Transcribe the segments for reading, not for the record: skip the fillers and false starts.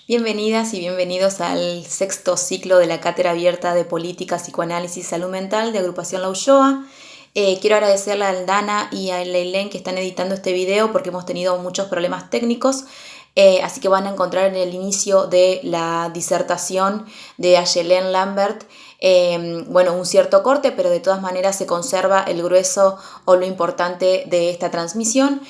Bienvenidas y bienvenidos al sexto ciclo de la Cátedra Abierta de Política, Psicoanálisis y Salud Mental de Agrupación La Ulloa. Quiero agradecerle a Aldana y a Leilén que están editando este video porque hemos tenido muchos problemas técnicos. Así que van a encontrar en el inicio de la disertación de Ayelen Lambert un cierto corte, pero de todas maneras se conserva el grueso o lo importante de esta transmisión.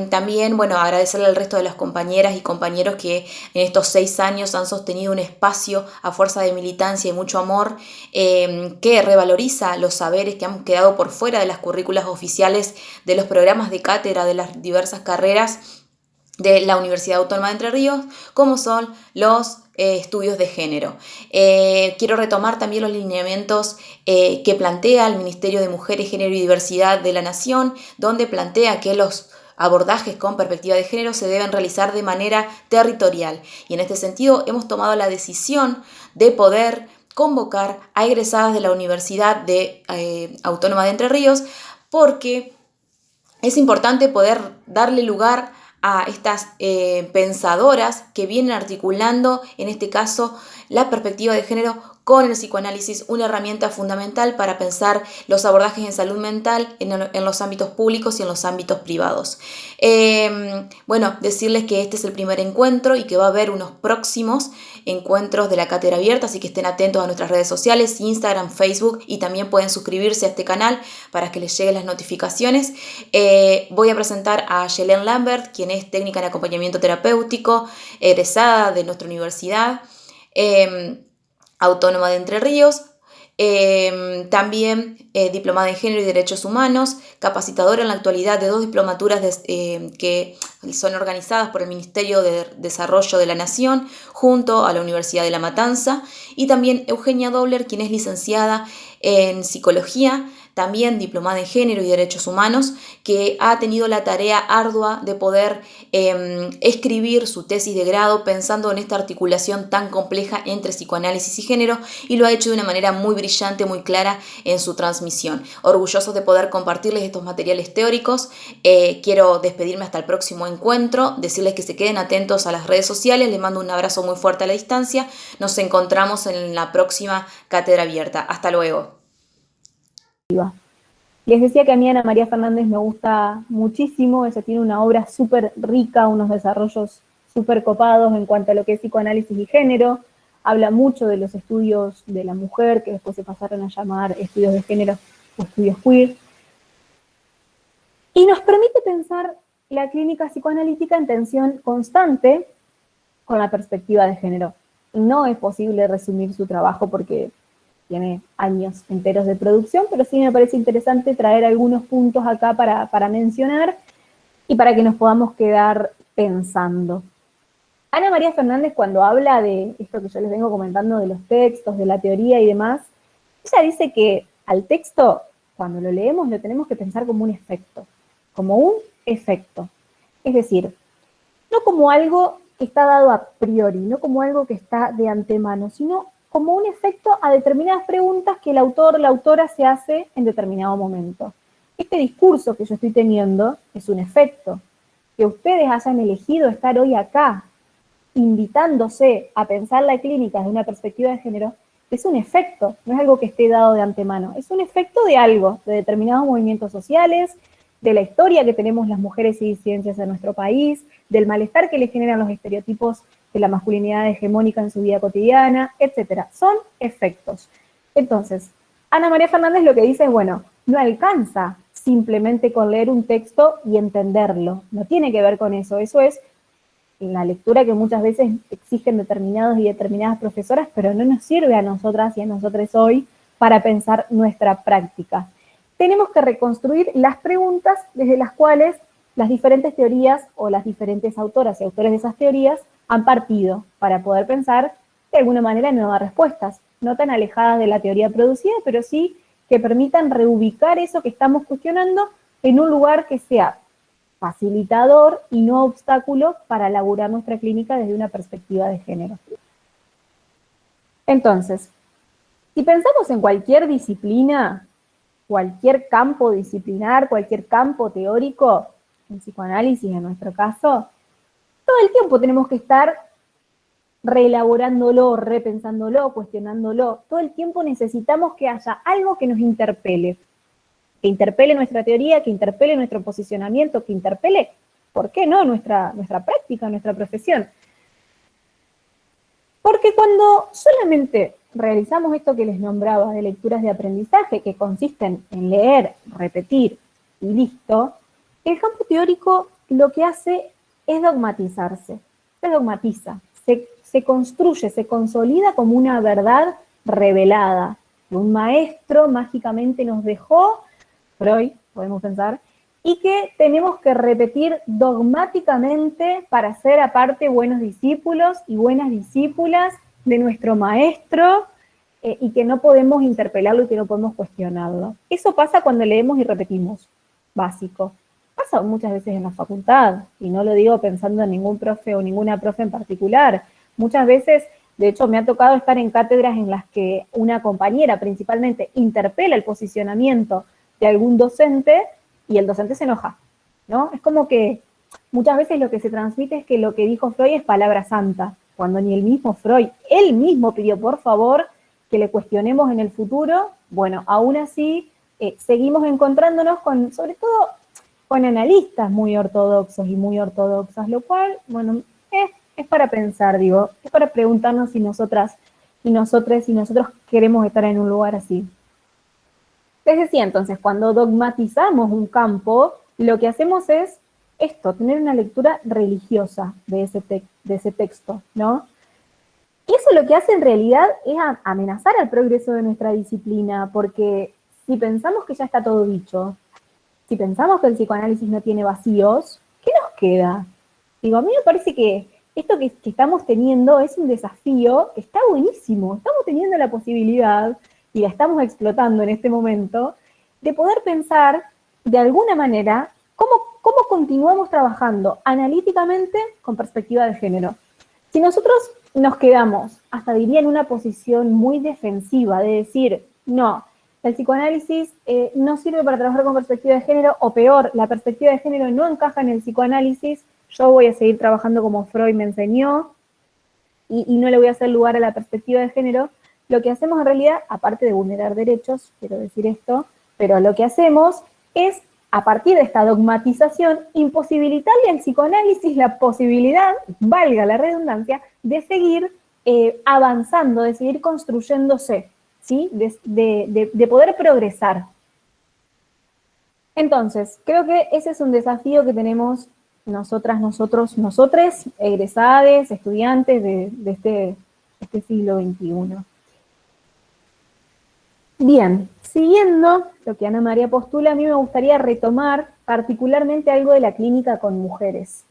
También, agradecerle al resto de las compañeras y compañeros que en estos 6 años han sostenido un espacio a fuerza de militancia y mucho amor que revaloriza los saberes que han quedado por fuera de las currículas oficiales de los programas de cátedra de las diversas carreras de la Universidad Autónoma de Entre Ríos, como son los estudios de género. Quiero retomar también los lineamientos que plantea el Ministerio de Mujeres, Género y Diversidad de la Nación, donde plantea que los abordajes con perspectiva de género se deben realizar de manera territorial. Y en este sentido hemos tomado la decisión de poder convocar a egresadas de la Universidad Autónoma de Entre Ríos porque es importante poder darle lugar a estas pensadoras que vienen articulando, en este caso, la perspectiva de género con el psicoanálisis, una herramienta fundamental para pensar los abordajes en salud mental en los ámbitos públicos y en los ámbitos privados. Decirles que este es el primer encuentro y que va a haber unos próximos encuentros de la Cátedra Abierta, así que estén atentos a nuestras redes sociales, Instagram, Facebook, y también pueden suscribirse a este canal para que les lleguen las notificaciones. Voy a presentar a Ayelen Lambert, quien es técnica en acompañamiento terapéutico, egresada de nuestra universidad Autónoma de Entre Ríos, también diplomada en Género y Derechos Humanos, capacitadora en la actualidad de 2 diplomaturas que son organizadas por el Ministerio de Desarrollo de la Nación junto a la Universidad de La Matanza, y también Eugenia Dobler, quien es licenciada en Psicología, también diplomada en Género y Derechos Humanos, que ha tenido la tarea ardua de poder escribir su tesis de grado pensando en esta articulación tan compleja entre psicoanálisis y género, y lo ha hecho de una manera muy brillante, muy clara en su transmisión. Orgullosos de poder compartirles estos materiales teóricos. Quiero despedirme hasta el próximo encuentro, decirles que se queden atentos a las redes sociales, les mando un abrazo muy fuerte a la distancia, nos encontramos en la próxima Cátedra Abierta. Hasta luego. Les decía que a mí Ana María Fernández me gusta muchísimo, ella tiene una obra súper rica, unos desarrollos súper copados en cuanto a lo que es psicoanálisis y género, habla mucho de los estudios de la mujer, que después se pasaron a llamar estudios de género o estudios queer, y nos permite pensar la clínica psicoanalítica en tensión constante con la perspectiva de género. No es posible resumir su trabajo porque tiene años enteros de producción, pero sí me parece interesante traer algunos puntos acá para mencionar y para que nos podamos quedar pensando. Ana María Fernández, cuando habla de esto que yo les vengo comentando de los textos, de la teoría y demás, ella dice que al texto, cuando lo leemos, lo tenemos que pensar como un efecto, como un efecto. Es decir, no como algo que está dado a priori, no como algo que está de antemano, sino como un efecto a determinadas preguntas que el autor o la autora se hace en determinado momento. Este discurso que yo estoy teniendo es un efecto. Que ustedes hayan elegido estar hoy acá, invitándose a pensar la clínica desde una perspectiva de género, es un efecto, no es algo que esté dado de antemano, es un efecto de algo, de determinados movimientos sociales, de la historia que tenemos las mujeres y disidencias en nuestro país, del malestar que le generan los estereotipos de la masculinidad hegemónica en su vida cotidiana, etcétera. Son efectos. Entonces, Ana María Fernández lo que dice es, bueno, no alcanza simplemente con leer un texto y entenderlo, no tiene que ver con eso, eso es la lectura que muchas veces exigen determinados y determinadas profesoras, pero no nos sirve a nosotras y a nosotros hoy para pensar nuestra práctica. Tenemos que reconstruir las preguntas desde las cuales las diferentes teorías o las diferentes autoras y autores de esas teorías han partido para poder pensar de alguna manera nuevas respuestas, no tan alejadas de la teoría producida, pero sí que permitan reubicar eso que estamos cuestionando en un lugar que sea facilitador y no obstáculo para elaborar nuestra clínica desde una perspectiva de género. Entonces, si pensamos en cualquier disciplina, cualquier campo disciplinar, cualquier campo teórico, en psicoanálisis en nuestro caso, todo el tiempo tenemos que estar reelaborándolo, repensándolo, cuestionándolo. Todo el tiempo necesitamos que haya algo que nos interpele. Que interpele nuestra teoría, que interpele nuestro posicionamiento, que interpele, ¿por qué no?, nuestra práctica, nuestra profesión. Porque cuando solamente realizamos esto que les nombraba de lecturas de aprendizaje, que consisten en leer, repetir y listo, el campo teórico lo que hace es dogmatizarse, se dogmatiza, se construye, se consolida como una verdad revelada, que un maestro mágicamente nos dejó, Freud, podemos pensar, y que tenemos que repetir dogmáticamente para ser aparte buenos discípulos y buenas discípulas de nuestro maestro, y que no podemos interpelarlo y que no podemos cuestionarlo. Eso pasa cuando leemos y repetimos, básico. Pasa muchas veces en la facultad, y no lo digo pensando en ningún profe o ninguna profe en particular. Muchas veces, de hecho, me ha tocado estar en cátedras en las que una compañera principalmente interpela el posicionamiento de algún docente y el docente se enoja, ¿no? Es como que muchas veces lo que se transmite es que lo que dijo Freud es palabra santa, cuando ni el mismo Freud, él mismo pidió por favor que le cuestionemos en el futuro. Bueno, aún así seguimos encontrándonos con, sobre todo, con analistas muy ortodoxos y muy ortodoxas, lo cual, bueno, es para pensar, digo, es para preguntarnos si nosotras y nosotros queremos estar en un lugar así. Les decía entonces, cuando dogmatizamos un campo, lo que hacemos es esto, tener una lectura religiosa de ese texto, ¿no? Y eso lo que hace en realidad es amenazar al progreso de nuestra disciplina, porque si pensamos que ya está todo dicho, si pensamos que el psicoanálisis no tiene vacíos, ¿qué nos queda? Digo, a mí me parece que esto que estamos teniendo es un desafío que está buenísimo. Estamos teniendo la posibilidad, y la estamos explotando en este momento, de poder pensar de alguna manera cómo continuamos trabajando analíticamente con perspectiva de género. Si nosotros nos quedamos, hasta diría, en una posición muy defensiva de decir, no, el psicoanálisis no sirve para trabajar con perspectiva de género, o peor, la perspectiva de género no encaja en el psicoanálisis, yo voy a seguir trabajando como Freud me enseñó y no le voy a hacer lugar a la perspectiva de género, lo que hacemos en realidad, aparte de vulnerar derechos, quiero decir esto, pero lo que hacemos es, a partir de esta dogmatización, imposibilitarle al psicoanálisis la posibilidad, valga la redundancia, de seguir avanzando, de seguir construyéndose, ¿sí? De poder progresar. Entonces, creo que ese es un desafío que tenemos nosotras, nosotros, nosotres, egresades, estudiantes de este siglo XXI. Bien, siguiendo lo que Ana María postula, a mí me gustaría retomar particularmente algo de la clínica con mujeres.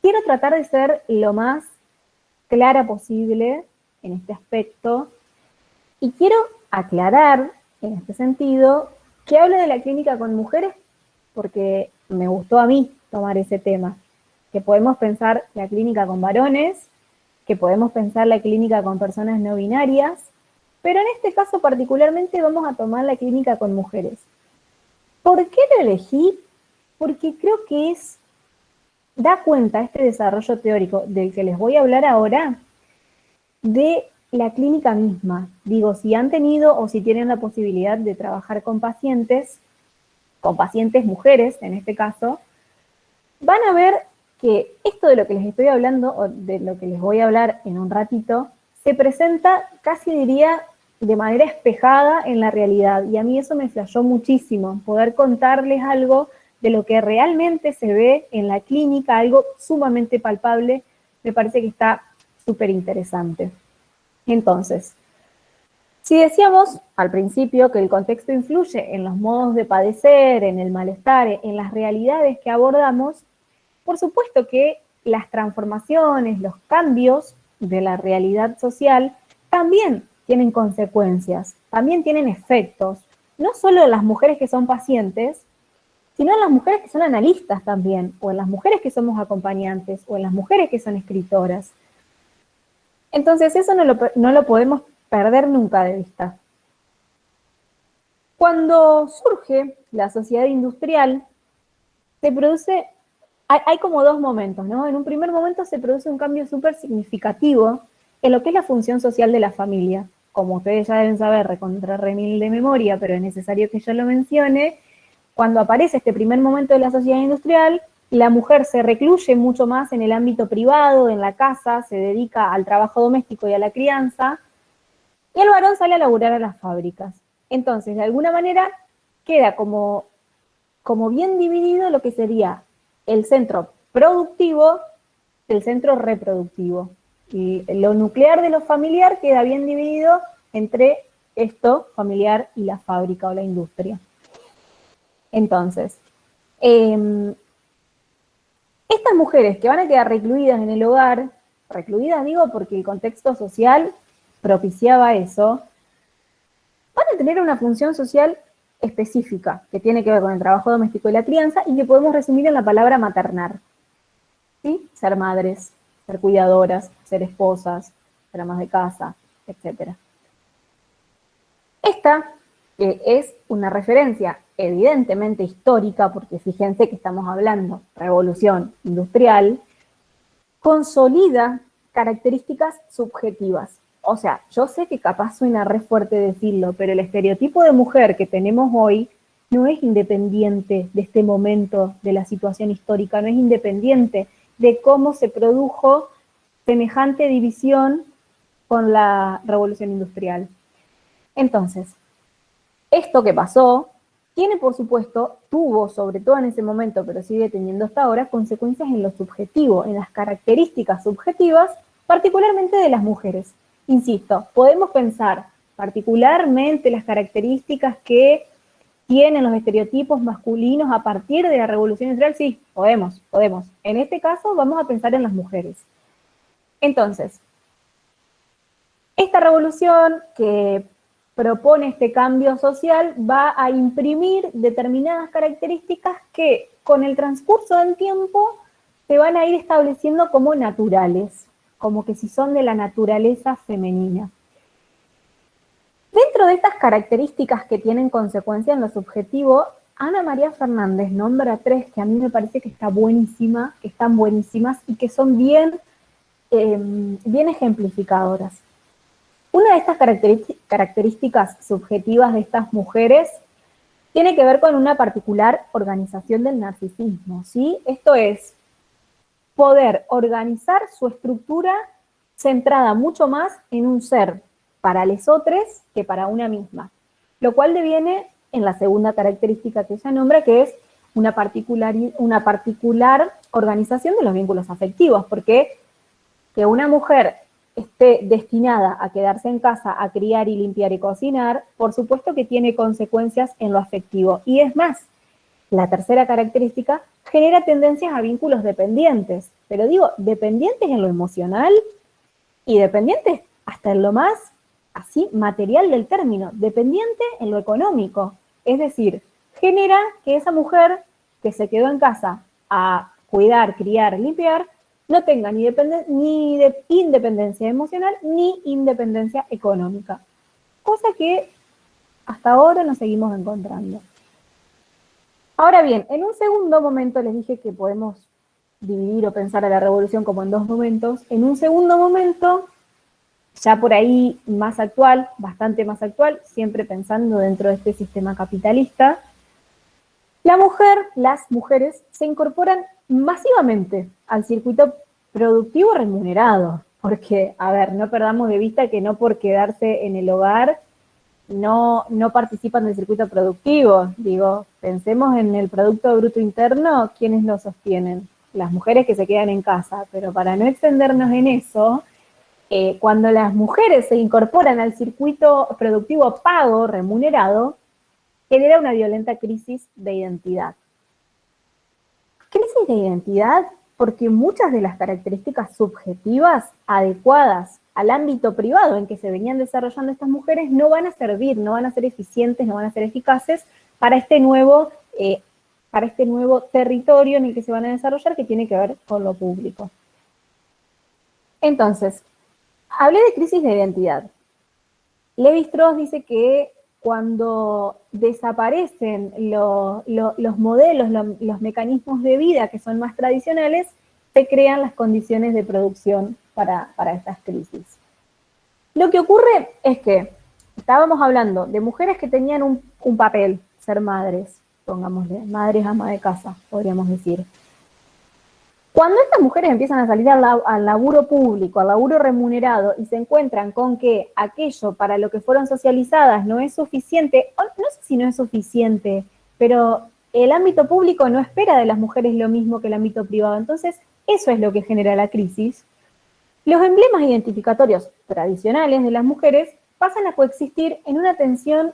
Quiero tratar de ser lo más clara posible en este aspecto y quiero aclarar en este sentido que hablo de la clínica con mujeres porque me gustó a mí tomar ese tema, que podemos pensar la clínica con varones, que podemos pensar la clínica con personas no binarias, pero en este caso particularmente vamos a tomar la clínica con mujeres. ¿Por qué lo elegí? Porque creo que da cuenta este desarrollo teórico del que les voy a hablar ahora de la clínica misma. Digo, si han tenido o si tienen la posibilidad de trabajar con pacientes mujeres en este caso, van a ver que esto de lo que les estoy hablando, o de lo que les voy a hablar en un ratito, se presenta casi diría de manera espejada en la realidad, y a mí eso me flashó muchísimo, poder contarles algo de lo que realmente se ve en la clínica, algo sumamente palpable, me parece que está súper interesante. Entonces, si decíamos al principio que el contexto influye en los modos de padecer, en el malestar, en las realidades que abordamos, por supuesto que las transformaciones, los cambios de la realidad social también tienen consecuencias, también tienen efectos, no solo en las mujeres que son pacientes, sino en las mujeres que son analistas también, o en las mujeres que somos acompañantes, o en las mujeres que son escritoras. Entonces eso no lo podemos perder nunca de vista. Cuando surge la sociedad industrial, se produce hay como dos momentos, ¿no? En un primer momento se produce un cambio súper significativo en lo que es la función social de la familia. Como ustedes ya deben saber, recontra remil de memoria, pero es necesario que yo lo mencione, cuando aparece este primer momento de la sociedad industrial, la mujer se recluye mucho más en el ámbito privado, en la casa, se dedica al trabajo doméstico y a la crianza, y el varón sale a laburar a las fábricas. Entonces, de alguna manera, queda como bien dividido lo que sería el centro productivo del centro reproductivo. Y lo nuclear de lo familiar queda bien dividido entre esto familiar y la fábrica o la industria. Entonces, estas mujeres que van a quedar recluidas en el hogar, recluidas digo porque el contexto social propiciaba eso, van a tener una función social específica que tiene que ver con el trabajo doméstico y la crianza y que podemos resumir en la palabra maternar. ¿Sí? Ser madres, ser cuidadoras, ser esposas, ser amas de casa, etc. Esta es una referencia evidentemente histórica, porque fíjense que estamos hablando revolución industrial, consolida características subjetivas. O sea, yo sé que capaz suena re fuerte decirlo, pero el estereotipo de mujer que tenemos hoy no es independiente de este momento de la situación histórica, no es independiente de cómo se produjo semejante división con la revolución industrial. Entonces, esto que pasó tiene, por supuesto, tuvo, sobre todo en ese momento, pero sigue teniendo hasta ahora, consecuencias en lo subjetivo, en las características subjetivas, particularmente de las mujeres. Insisto, podemos pensar particularmente las características que tienen los estereotipos masculinos a partir de la revolución industrial. Sí, podemos. En este caso vamos a pensar en las mujeres. Entonces, esta revolución que propone este cambio social va a imprimir determinadas características que con el transcurso del tiempo se van a ir estableciendo como naturales, como que si son de la naturaleza femenina. Dentro de estas características que tienen consecuencia en lo subjetivo, Ana María Fernández nombra 3 que a mí me parece que están buenísimas y que son bien ejemplificadoras. Una de estas características subjetivas de estas mujeres tiene que ver con una particular organización del narcisismo, ¿sí? Esto es poder organizar su estructura centrada mucho más en un ser para lesotres que para una misma, lo cual deviene en la segunda característica que ella nombra, que es una particular organización de los vínculos afectivos, porque que una mujer esté destinada a quedarse en casa, a criar y limpiar y cocinar, por supuesto que tiene consecuencias en lo afectivo. Y es más, la tercera característica genera tendencias a vínculos dependientes, pero digo, dependientes en lo emocional y dependientes hasta en lo más así material del término, dependiente en lo económico. Es decir, genera que esa mujer que se quedó en casa a cuidar, criar, limpiar, no tenga ni independencia emocional ni independencia económica. Cosa que hasta ahora nos seguimos encontrando. Ahora bien, en un segundo momento les dije que podemos dividir o pensar a la revolución como en 2 momentos. En un segundo momento, ya por ahí más actual, bastante más actual, siempre pensando dentro de este sistema capitalista, las mujeres se incorporan masivamente al circuito productivo remunerado, porque, a ver, no perdamos de vista que no por quedarse en el hogar no participan del circuito productivo. Digo, pensemos en el Producto Bruto Interno, ¿quiénes lo sostienen? Las mujeres que se quedan en casa, pero para no extendernos en eso, cuando las mujeres se incorporan al circuito productivo pago, remunerado, genera una violenta crisis de identidad. Crisis de identidad porque muchas de las características subjetivas adecuadas al ámbito privado en que se venían desarrollando estas mujeres no van a servir, no van a ser eficientes, no van a ser eficaces para este nuevo territorio en el que se van a desarrollar, que tiene que ver con lo público. Entonces, hablé de crisis de identidad. Levi-Strauss dice que cuando desaparecen los modelos, los mecanismos de vida que son más tradicionales, se crean las condiciones de producción para estas crisis. Lo que ocurre es que estábamos hablando de mujeres que tenían un papel, ser madres, pongámosle, madres ama de casa, podríamos decir. Cuando estas mujeres empiezan a salir al laburo público, al laburo remunerado, y se encuentran con que aquello para lo que fueron socializadas no es suficiente, o no sé si no es suficiente, pero el ámbito público no espera de las mujeres lo mismo que el ámbito privado. Entonces, eso es lo que genera la crisis. Los emblemas identificatorios tradicionales de las mujeres pasan a coexistir en una tensión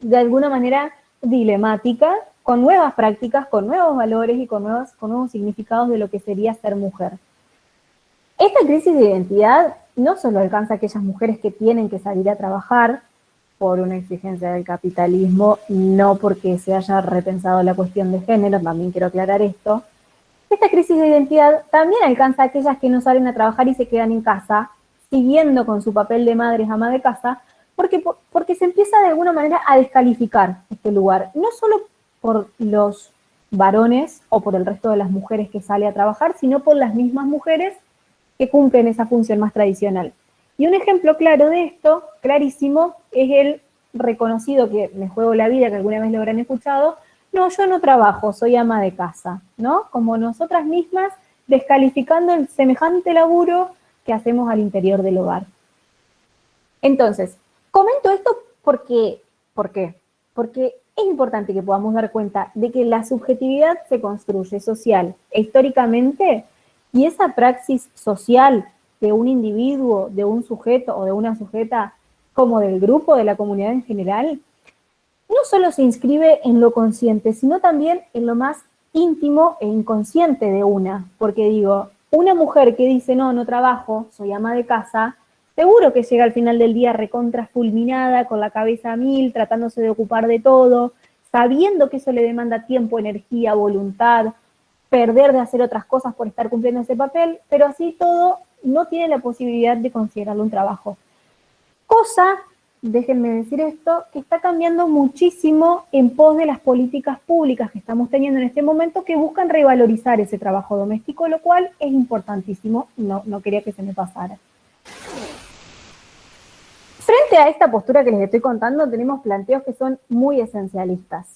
de alguna manera dilemática, con nuevas prácticas, con nuevos valores y con nuevos significados de lo que sería ser mujer. Esta crisis de identidad no solo alcanza a aquellas mujeres que tienen que salir a trabajar por una exigencia del capitalismo, no porque se haya repensado la cuestión de género, también quiero aclarar esto. Esta crisis de identidad también alcanza a aquellas que no salen a trabajar y se quedan en casa, siguiendo con su papel de madres ama de casa, porque se empieza de alguna manera a descalificar este lugar, no solo por los varones o por el resto de las mujeres que sale a trabajar, sino por las mismas mujeres que cumplen esa función más tradicional. Y un ejemplo claro de esto, clarísimo, es el reconocido que me juego la vida, que alguna vez lo habrán escuchado, no, yo no trabajo, soy ama de casa, ¿no? Como nosotras mismas descalificando el semejante laburo que hacemos al interior del hogar. Entonces, comento esto porque, ¿por qué? Porque es importante que podamos dar cuenta de que la subjetividad se construye social e históricamente, y esa praxis social de un individuo, de un sujeto o de una sujeta, como del grupo, de la comunidad en general, no solo se inscribe en lo consciente, sino también en lo más íntimo e inconsciente de una. Porque digo, una mujer que dice, no, no trabajo, soy ama de casa, seguro que llega al final del día recontra fulminada, con la cabeza a mil, tratándose de ocupar de todo, sabiendo que eso le demanda tiempo, energía, voluntad, perder de hacer otras cosas por estar cumpliendo ese papel, pero así todo no tiene la posibilidad de considerarlo un trabajo. Cosa, déjenme decir esto, que está cambiando muchísimo en pos de las políticas públicas que estamos teniendo en este momento que buscan revalorizar ese trabajo doméstico, lo cual es importantísimo, no quería que se me pasara. Frente a esta postura que les estoy contando, tenemos planteos que son muy esencialistas.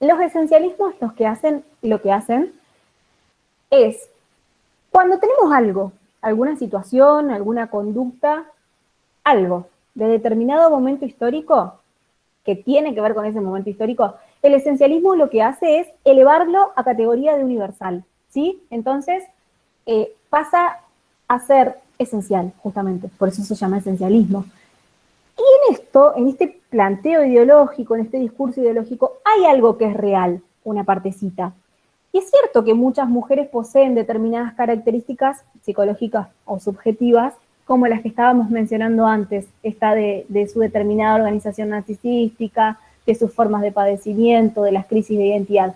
Los esencialismos lo que hacen es, cuando tenemos algo, alguna situación, alguna conducta, algo de determinado momento histórico, que tiene que ver con ese momento histórico, el esencialismo lo que hace es elevarlo a categoría de universal, ¿sí? Entonces, pasa a ser esencial, justamente, por eso se llama esencialismo. Y en este planteo ideológico, en este discurso ideológico, hay algo que es real, una partecita. Y es cierto que muchas mujeres poseen determinadas características psicológicas o subjetivas, como las que estábamos mencionando antes, esta de su determinada organización narcisística, de sus formas de padecimiento, de las crisis de identidad.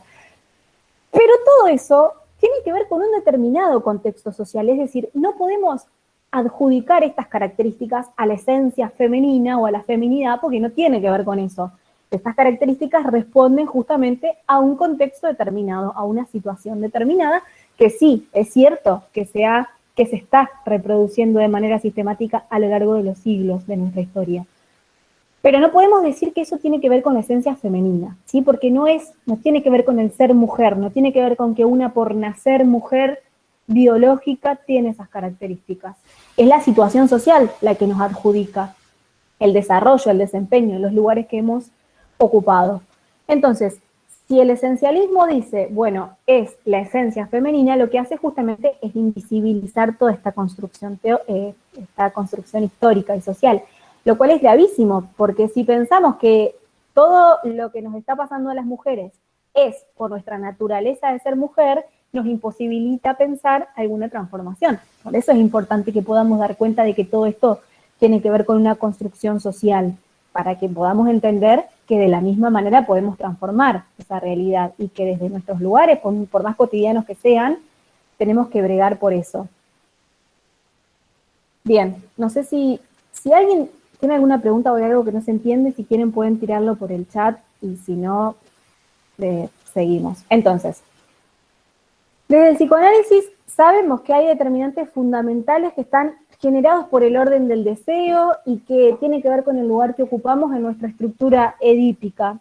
Pero todo eso tiene que ver con un determinado contexto social, es decir, no podemos adjudicar estas características a la esencia femenina o a la feminidad porque no tiene que ver con eso. Estas características responden justamente a un contexto determinado, a una situación determinada, que sí, es cierto que se está reproduciendo de manera sistemática a lo largo de los siglos de nuestra historia. Pero no podemos decir que eso tiene que ver con la esencia femenina, ¿sí? Porque no tiene que ver con el ser mujer, no tiene que ver con que una por nacer mujer biológica tiene esas características. Es la situación social la que nos adjudica el desarrollo, el desempeño, los lugares que hemos ocupado. Entonces, si el esencialismo dice, bueno, es la esencia femenina, lo que hace justamente es invisibilizar toda esta construcción histórica y social, lo cual es gravísimo, porque si pensamos que todo lo que nos está pasando a las mujeres es por nuestra naturaleza de ser mujer, nos imposibilita pensar alguna transformación. Por eso es importante que podamos dar cuenta de que todo esto tiene que ver con una construcción social, para que podamos entender que de la misma manera podemos transformar esa realidad y que desde nuestros lugares, por más cotidianos que sean, tenemos que bregar por eso. Bien, no sé si alguien tienen alguna pregunta o hay algo que no se entiende, si quieren pueden tirarlo por el chat y si no, seguimos. Entonces, desde el psicoanálisis sabemos que hay determinantes fundamentales que están generados por el orden del deseo y que tiene que ver con el lugar que ocupamos en nuestra estructura edípica.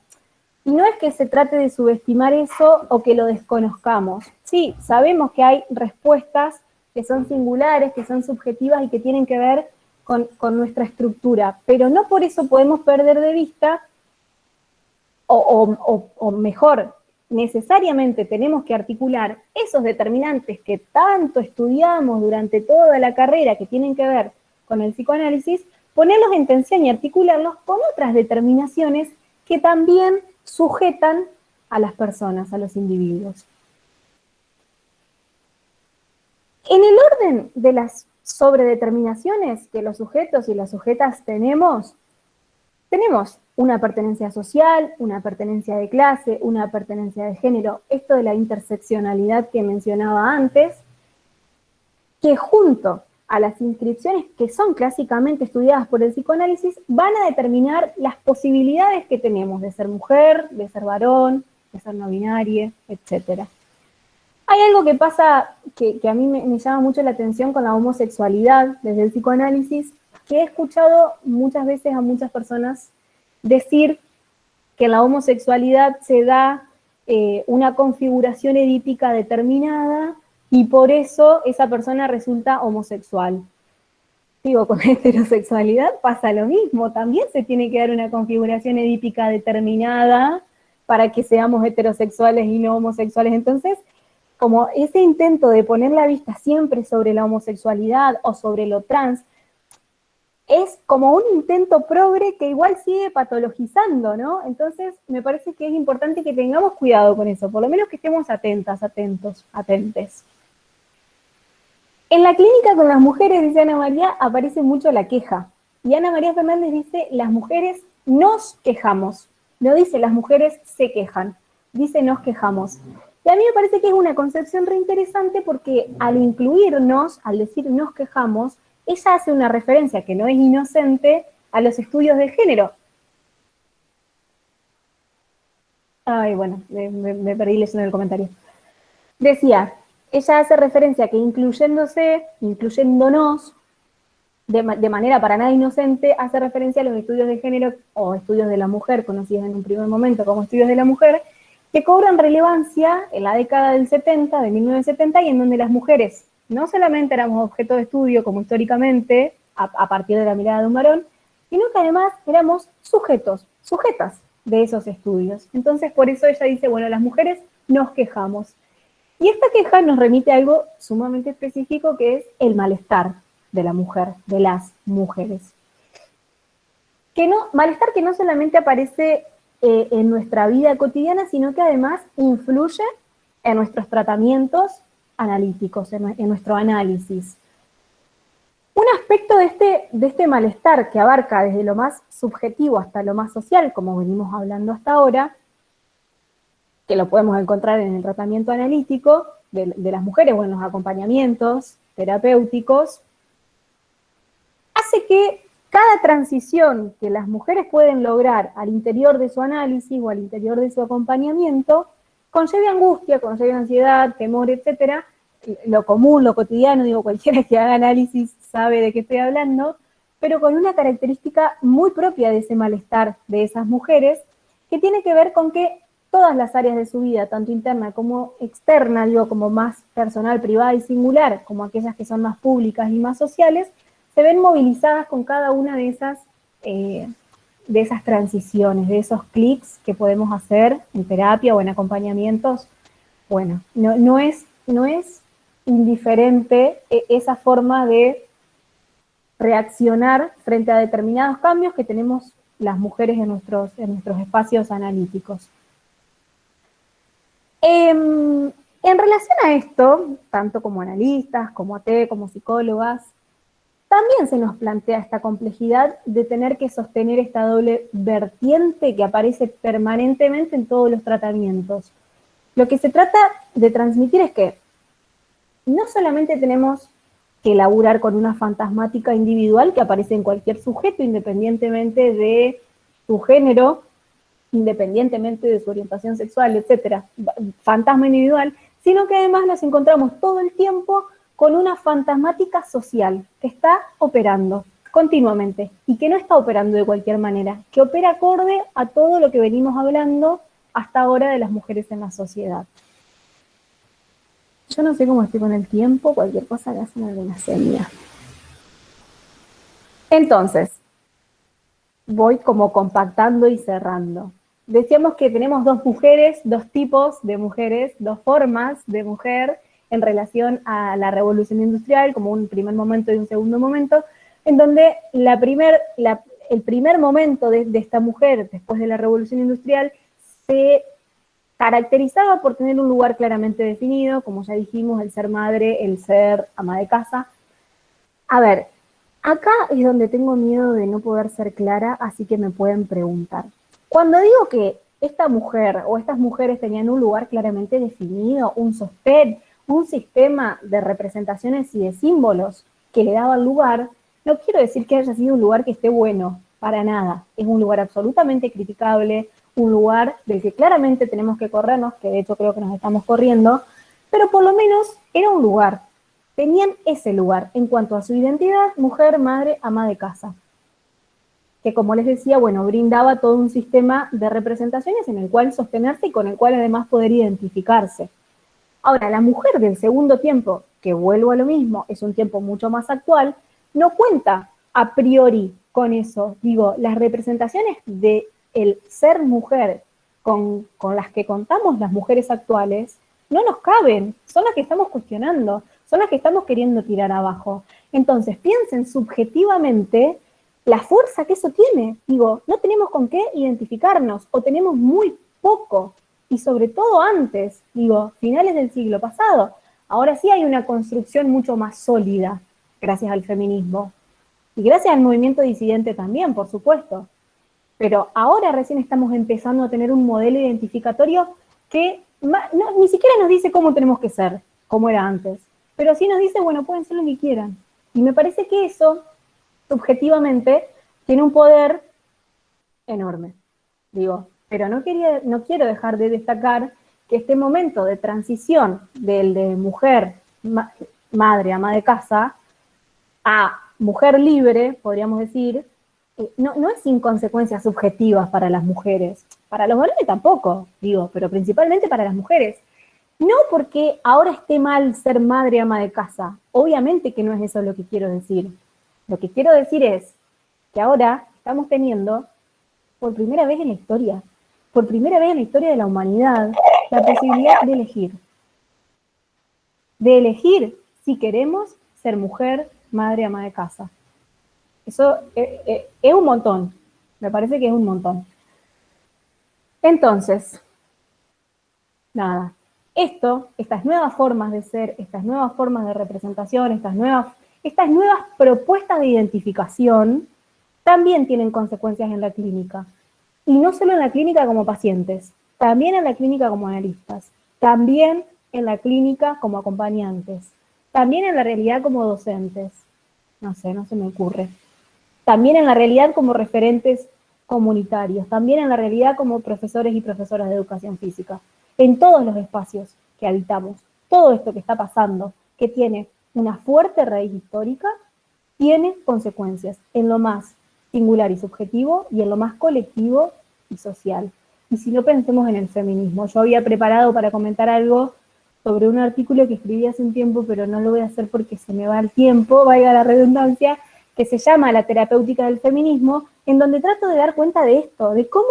Y no es que se trate de subestimar eso o que lo desconozcamos. Sí, sabemos que hay respuestas que son singulares, que son subjetivas y que tienen que ver con nuestra estructura, pero no por eso podemos perder de vista, o mejor, necesariamente tenemos que articular esos determinantes que tanto estudiamos durante toda la carrera que tienen que ver con el psicoanálisis, ponerlos en tensión y articularlos con otras determinaciones que también sujetan a las personas, a los individuos. En el orden de las sobredeterminaciones que los sujetos y las sujetas tenemos una pertenencia social, una pertenencia de clase, una pertenencia de género, esto de la interseccionalidad que mencionaba antes, que junto a las inscripciones que son clásicamente estudiadas por el psicoanálisis, van a determinar las posibilidades que tenemos de ser mujer, de ser varón, de ser no binaria, etc. Hay algo que pasa que a mí me llama mucho la atención con la homosexualidad desde el psicoanálisis, que he escuchado muchas veces a muchas personas decir que en la homosexualidad se da una configuración edípica determinada y por eso esa persona resulta homosexual. Digo, con la heterosexualidad pasa lo mismo, también se tiene que dar una configuración edípica determinada para que seamos heterosexuales y no homosexuales. Entonces, como ese intento de poner la vista siempre sobre la homosexualidad o sobre lo trans, es como un intento progre que igual sigue patologizando, ¿no? Entonces, me parece que es importante que tengamos cuidado con eso, por lo menos que estemos atentas, atentos, atentes. En la clínica con las mujeres, dice Ana María, aparece mucho la queja. Y Ana María Fernández dice, las mujeres nos quejamos. No dice las mujeres se quejan, dice nos quejamos. Y a mí me parece que es una concepción reinteresante porque al incluirnos, al decir nos quejamos, ella hace una referencia que no es inocente a los estudios de género. Ay, bueno, me perdí leyendo el comentario. Decía, ella hace referencia a que incluyéndonos, de manera para nada inocente, hace referencia a los estudios de género o estudios de la mujer, conocidos en un primer momento como estudios de la mujer, que cobran relevancia en la década del 70, de 1970, y en donde las mujeres no solamente éramos objeto de estudio, como históricamente, a partir de la mirada de un varón, sino que además éramos sujetas de esos estudios. Entonces, por eso ella dice, bueno, las mujeres nos quejamos. Y esta queja nos remite a algo sumamente específico, que es el malestar de la mujer, de las mujeres. Malestar que no solamente aparece en nuestra vida cotidiana, sino que además influye en nuestros tratamientos analíticos, en nuestro análisis. Un aspecto de este malestar que abarca desde lo más subjetivo hasta lo más social, como venimos hablando hasta ahora, que lo podemos encontrar en el tratamiento analítico de las mujeres o en los acompañamientos terapéuticos, hace que cada transición que las mujeres pueden lograr al interior de su análisis o al interior de su acompañamiento conlleve angustia, conlleve ansiedad, temor, etcétera. Lo común, lo cotidiano, digo, cualquiera que haga análisis sabe de qué estoy hablando, pero con una característica muy propia de ese malestar de esas mujeres, que tiene que ver con que todas las áreas de su vida, tanto interna como externa, digo, como más personal, privada y singular, como aquellas que son más públicas y más sociales, se ven movilizadas con cada una de esas transiciones, de esos clics que podemos hacer en terapia o en acompañamientos. Bueno, no es indiferente esa forma de reaccionar frente a determinados cambios que tenemos las mujeres en nuestros espacios analíticos. En relación a esto, tanto como analistas, como AT, como psicólogas, también se nos plantea esta complejidad de tener que sostener esta doble vertiente que aparece permanentemente en todos los tratamientos. Lo que se trata de transmitir es que no solamente tenemos que laburar con una fantasmática individual que aparece en cualquier sujeto, independientemente de su género, independientemente de su orientación sexual, etcétera, fantasma individual, sino que además las encontramos todo el tiempo con una fantasmática social que está operando continuamente y que no está operando de cualquier manera, que opera acorde a todo lo que venimos hablando hasta ahora de las mujeres en la sociedad. Yo no sé cómo estoy con el tiempo, cualquier cosa le hacen alguna seña. Entonces, voy como compactando y cerrando. Decíamos que tenemos dos mujeres, dos tipos de mujeres, dos formas de mujer en relación a la revolución industrial, como un primer momento y un segundo momento, en donde el primer momento de esta mujer después de la revolución industrial se caracterizaba por tener un lugar claramente definido, como ya dijimos, el ser madre, el ser ama de casa. A ver, acá es donde tengo miedo de no poder ser clara, así que me pueden preguntar. Cuando digo que esta mujer o estas mujeres tenían un lugar claramente definido, un sostén, un sistema de representaciones y de símbolos que le daban lugar, no quiero decir que haya sido un lugar que esté bueno, para nada. Es un lugar absolutamente criticable, un lugar del que claramente tenemos que corrernos, que de hecho creo que nos estamos corriendo, pero por lo menos era un lugar. Tenían ese lugar en cuanto a su identidad, mujer, madre, ama de casa. Que como les decía, bueno, brindaba todo un sistema de representaciones en el cual sostenerse y con el cual además poder identificarse. Ahora, la mujer del segundo tiempo, que vuelvo a lo mismo, es un tiempo mucho más actual, no cuenta a priori con eso. Digo, las representaciones de el ser mujer con las que contamos las mujeres actuales no nos caben, son las que estamos cuestionando, son las que estamos queriendo tirar abajo. Entonces, piensen subjetivamente la fuerza que eso tiene. Digo, no tenemos con qué identificarnos o tenemos muy poco, y sobre todo antes, digo, finales del siglo pasado. Ahora sí hay una construcción mucho más sólida gracias al feminismo y gracias al movimiento disidente también, por supuesto. Pero ahora recién estamos empezando a tener un modelo identificatorio que ni siquiera nos dice cómo tenemos que ser, como era antes, pero sí nos dice, bueno, pueden ser lo que quieran. Y me parece que eso, subjetivamente, tiene un poder enorme, digo. Pero no quiero dejar de destacar que este momento de transición del de mujer, madre, ama de casa, a mujer libre, podríamos decir, no es sin consecuencias subjetivas para las mujeres. Para los varones tampoco, digo, pero principalmente para las mujeres. No porque ahora esté mal ser madre, ama de casa. Obviamente que no es eso lo que quiero decir. Lo que quiero decir es que ahora estamos teniendo, por primera vez en la historia, por primera vez en la historia de la humanidad, la posibilidad de elegir. De elegir si queremos ser mujer, madre, ama de casa. Eso es un montón. Me parece que es un montón. Entonces, nada. Estas nuevas formas de ser, estas nuevas formas de representación, estas nuevas propuestas de identificación, también tienen consecuencias en la clínica. Y no solo en la clínica como pacientes, también en la clínica como analistas, también en la clínica como acompañantes, también en la realidad como docentes. No sé, no se me ocurre. También en la realidad como referentes comunitarios, también en la realidad como profesores y profesoras de educación física. En todos los espacios que habitamos, todo esto que está pasando, que tiene una fuerte raíz histórica, tiene consecuencias en lo más singular y subjetivo y en lo más colectivo y social. Y si no, pensemos en el feminismo. Yo había preparado para comentar algo sobre un artículo que escribí hace un tiempo, pero no lo voy a hacer porque se me va el tiempo, valga la redundancia, que se llama La terapéutica del feminismo, en donde trato de dar cuenta de esto, de cómo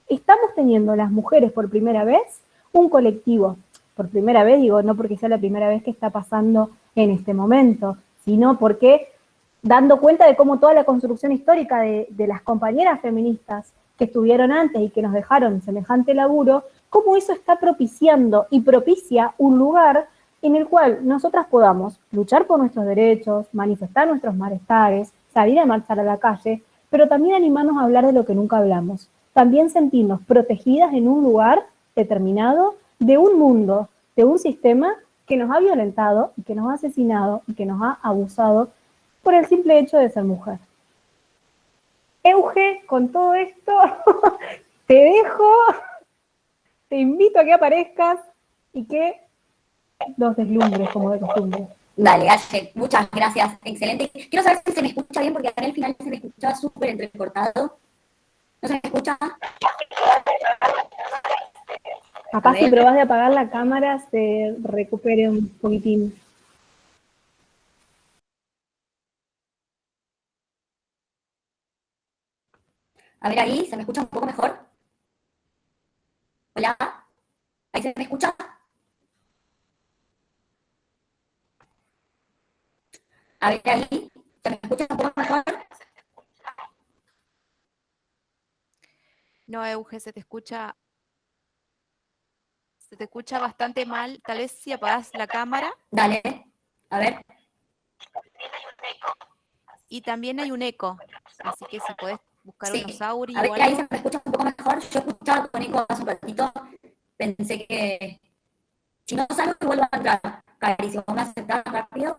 estamos teniendo las mujeres por primera vez un colectivo. Por primera vez, digo, no porque sea la primera vez que está pasando en este momento, sino porque dando cuenta de cómo toda la construcción histórica de las compañeras feministas que estuvieron antes y que nos dejaron semejante laburo, cómo eso está propiciando y propicia un lugar en el cual nosotras podamos luchar por nuestros derechos, manifestar nuestros malestares, salir a marchar a la calle, pero también animarnos a hablar de lo que nunca hablamos. También sentirnos protegidas en un lugar determinado de un mundo, de un sistema que nos ha violentado, que nos ha asesinado y que nos ha abusado por el simple hecho de ser mujer. Euge, con todo esto, te dejo, te invito a que aparezcas y que los deslumbres como de costumbre. Dale, Galle, muchas gracias, excelente. Quiero saber si se me escucha bien, porque acá en el final se me escuchaba súper entrecortado. ¿No se me escucha? Capaz si probás de apagar la cámara se recupere un poquitín. A ver, ahí, ¿se me escucha un poco mejor? Hola, ¿ahí se me escucha? A ver, ahí, ¿se me escucha un poco mejor? No, Euge, se te escucha bastante mal. Tal vez si apagás la cámara. Dale, a ver. Y también hay un eco, así que si podés buscar Sí, unos auris a ver, o ahí algo. se me escucha un poco mejor. Yo escuchaba con eco hace un ratito. Pensé que si no salgo, que vuelvo a entrar. Cari, si vos me aceptás rápido.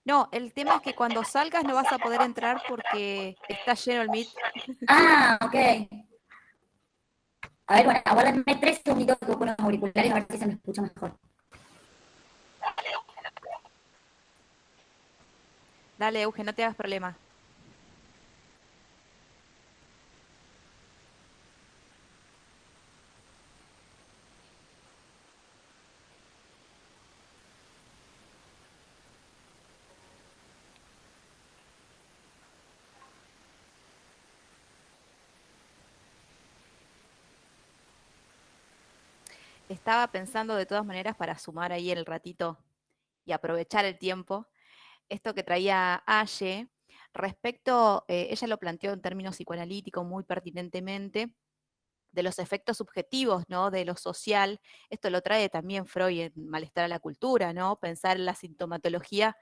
No, el tema es que cuando salgas no vas a poder entrar porque está lleno el Meet. Ah, ok. A ver, bueno, aguárdame 3 segunditos que con los auriculares a ver si se me escucha mejor. Dale, Euge, no te hagas problema. Estaba pensando de todas maneras para sumar ahí el ratito y aprovechar el tiempo, esto que traía Aye, respecto, ella lo planteó en términos psicoanalíticos muy pertinentemente, de los efectos subjetivos, ¿no? De lo social. Esto lo trae también Freud en Malestar a la cultura, ¿no? Pensar en la sintomatología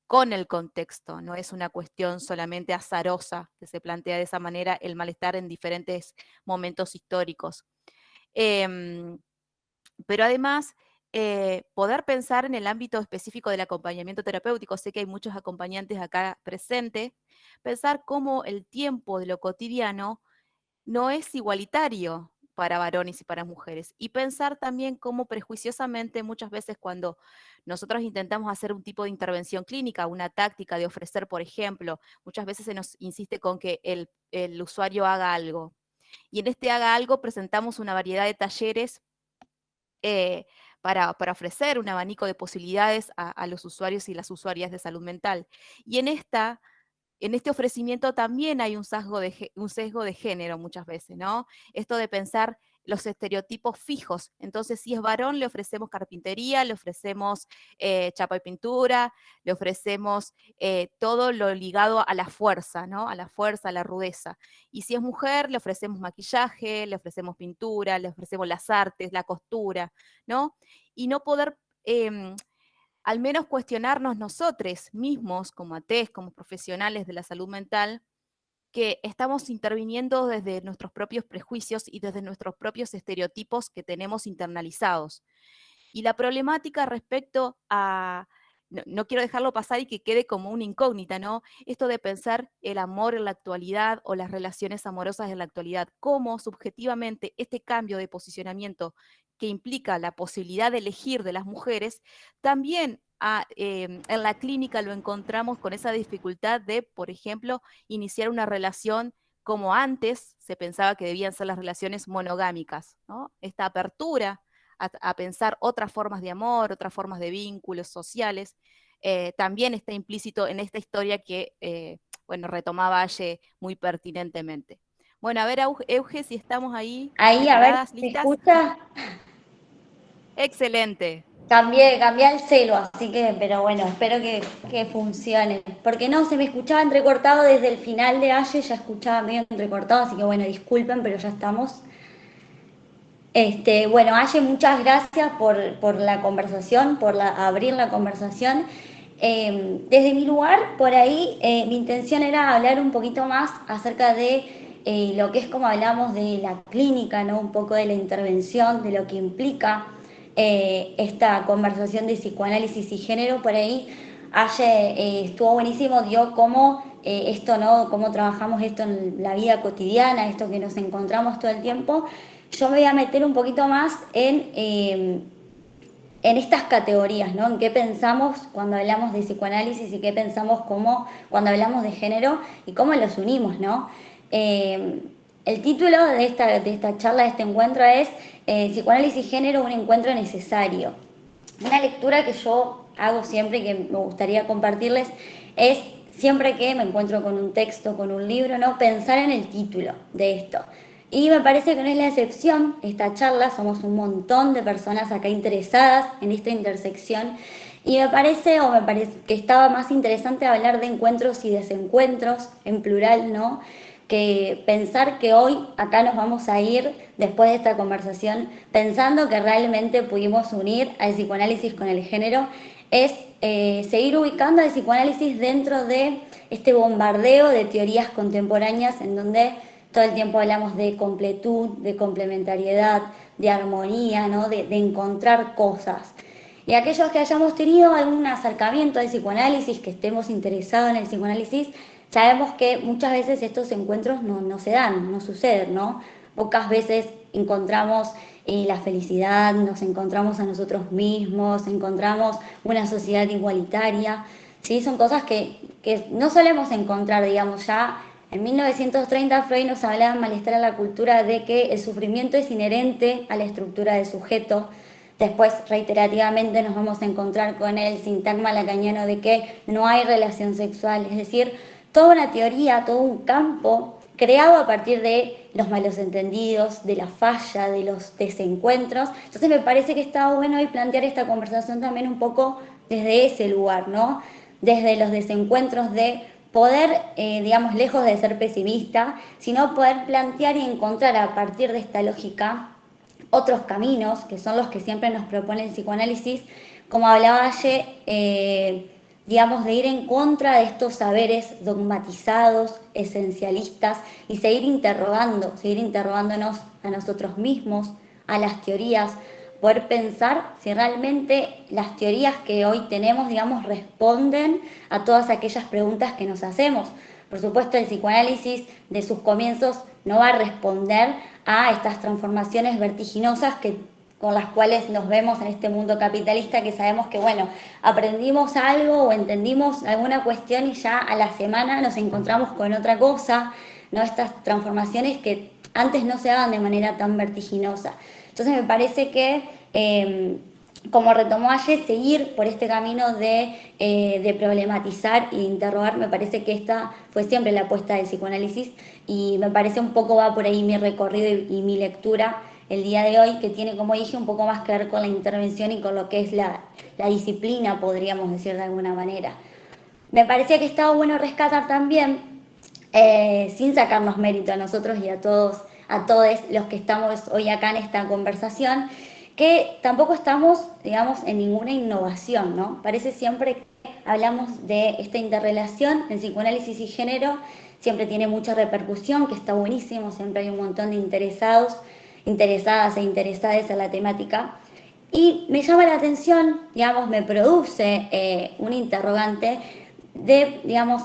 con el contexto, no es una cuestión solamente azarosa que se plantea de esa manera el malestar en diferentes momentos históricos. Pero además, poder pensar en el ámbito específico del acompañamiento terapéutico, sé que hay muchos acompañantes acá presentes, pensar cómo el tiempo de lo cotidiano no es igualitario para varones y para mujeres. Y pensar también cómo prejuiciosamente muchas veces cuando nosotros intentamos hacer un tipo de intervención clínica, una táctica de ofrecer, por ejemplo, muchas veces se nos insiste con que el usuario haga algo. Y en este haga algo presentamos una variedad de talleres para ofrecer un abanico de posibilidades a los usuarios y las usuarias de salud mental. Y en este ofrecimiento también hay un sesgo de género muchas veces, ¿no? Esto de pensar los estereotipos fijos. Entonces, si es varón, le ofrecemos carpintería, le ofrecemos chapa y pintura, le ofrecemos todo lo ligado a la fuerza, ¿no? A la fuerza, a la rudeza. Y si es mujer, le ofrecemos maquillaje, le ofrecemos pintura, le ofrecemos las artes, la costura, ¿no? Y no poder al menos cuestionarnos nosotros mismos, como ATES, como profesionales de la salud mental, que estamos interviniendo desde nuestros propios prejuicios y desde nuestros propios estereotipos que tenemos internalizados. Y la problemática respecto a, no quiero dejarlo pasar y que quede como una incógnita, ¿no? Esto de pensar el amor en la actualidad o las relaciones amorosas en la actualidad, cómo subjetivamente este cambio de posicionamiento que implica la posibilidad de elegir de las mujeres, también en la clínica lo encontramos con esa dificultad de, por ejemplo, iniciar una relación como antes se pensaba que debían ser las relaciones monogámicas, ¿no? Esta apertura a pensar otras formas de amor, otras formas de vínculos sociales, también está implícito en esta historia que, bueno, retomaba Aye muy pertinentemente. Bueno, a ver, Euge, si estamos ahí Ahí, a ver, preparadas, ¿se listas. escucha? Excelente. Cambié el celo, así que, pero bueno, espero que funcione. Porque no, se me escuchaba entrecortado desde el final de Aye, ya escuchaba medio entrecortado, así que bueno, disculpen, pero ya estamos. Bueno, Aye, muchas gracias por la conversación, abrir la conversación. Desde mi lugar, por ahí, mi intención era hablar un poquito más acerca de lo que es como hablamos de la clínica, ¿no? Un poco de la intervención, de lo que implica esta conversación de psicoanálisis y género, por ahí estuvo buenísimo, dio cómo esto, ¿no? Cómo trabajamos esto en la vida cotidiana, esto que nos encontramos todo el tiempo. Yo me voy a meter un poquito más en estas categorías, ¿no? En qué pensamos cuando hablamos de psicoanálisis y qué pensamos cuando hablamos de género y cómo los unimos, ¿no? El título de esta charla, de este encuentro es Psicoanálisis y género, un encuentro necesario. Una lectura que yo hago siempre y que me gustaría compartirles es, siempre que me encuentro con un texto, con un libro, ¿no? Pensar en el título de esto. Y me parece que no es la excepción esta charla, somos un montón de personas acá interesadas en esta intersección y me parece que estaba más interesante hablar de encuentros y desencuentros en plural, ¿no? Que pensar que hoy acá nos vamos a ir después de esta conversación pensando que realmente pudimos unir al psicoanálisis con el género es seguir ubicando al psicoanálisis dentro de este bombardeo de teorías contemporáneas en donde todo el tiempo hablamos de completud, de complementariedad, de armonía, ¿no? de encontrar cosas. Y aquellos que hayamos tenido algún acercamiento al psicoanálisis, que estemos interesados en el psicoanálisis, sabemos que muchas veces estos encuentros no se dan, no suceden, ¿no? Pocas veces encontramos la felicidad, nos encontramos a nosotros mismos, encontramos una sociedad igualitaria, ¿sí? Son cosas que no solemos encontrar, digamos, ya. En 1930 Freud nos hablaba en Malestar a la cultura de que el sufrimiento es inherente a la estructura del sujeto. Después, reiterativamente, nos vamos a encontrar con el sintagma lacaniano de que no hay relación sexual, es decir, toda una teoría, todo un campo creado a partir de los malos entendidos, de la falla, de los desencuentros. Entonces me parece que está bueno hoy plantear esta conversación también un poco desde ese lugar, ¿no? Desde los desencuentros de poder, digamos, lejos de ser pesimista, sino poder plantear y encontrar a partir de esta lógica otros caminos, que son los que siempre nos propone el psicoanálisis, como hablaba ayer, digamos, de ir en contra de estos saberes dogmatizados, esencialistas, y seguir interrogándonos a nosotros mismos, a las teorías, poder pensar si realmente las teorías que hoy tenemos, digamos, responden a todas aquellas preguntas que nos hacemos. Por supuesto, el psicoanálisis de sus comienzos no va a responder a estas transformaciones vertiginosas con las cuales nos vemos en este mundo capitalista, que sabemos que, bueno, aprendimos algo o entendimos alguna cuestión y ya a la semana nos encontramos con otra cosa, ¿no? Estas transformaciones que antes no se daban de manera tan vertiginosa. Entonces me parece que, como retomó ayer, seguir por este camino de problematizar e interrogar, me parece que esta fue siempre la apuesta del psicoanálisis y me parece un poco va por ahí mi recorrido y mi lectura el día de hoy, que tiene, como dije, un poco más que ver con la intervención y con lo que es la disciplina, podríamos decir de alguna manera. Me parecía que estaba bueno rescatar también, sin sacarnos mérito a nosotros y a todos los que estamos hoy acá en esta conversación, que tampoco estamos, digamos, en ninguna innovación, ¿no? Parece siempre que hablamos de esta interrelación en psicoanálisis y género, siempre tiene mucha repercusión, que está buenísimo, siempre hay un montón de interesadas e interesadas en la temática. Y me llama la atención, digamos, me produce un interrogante digamos,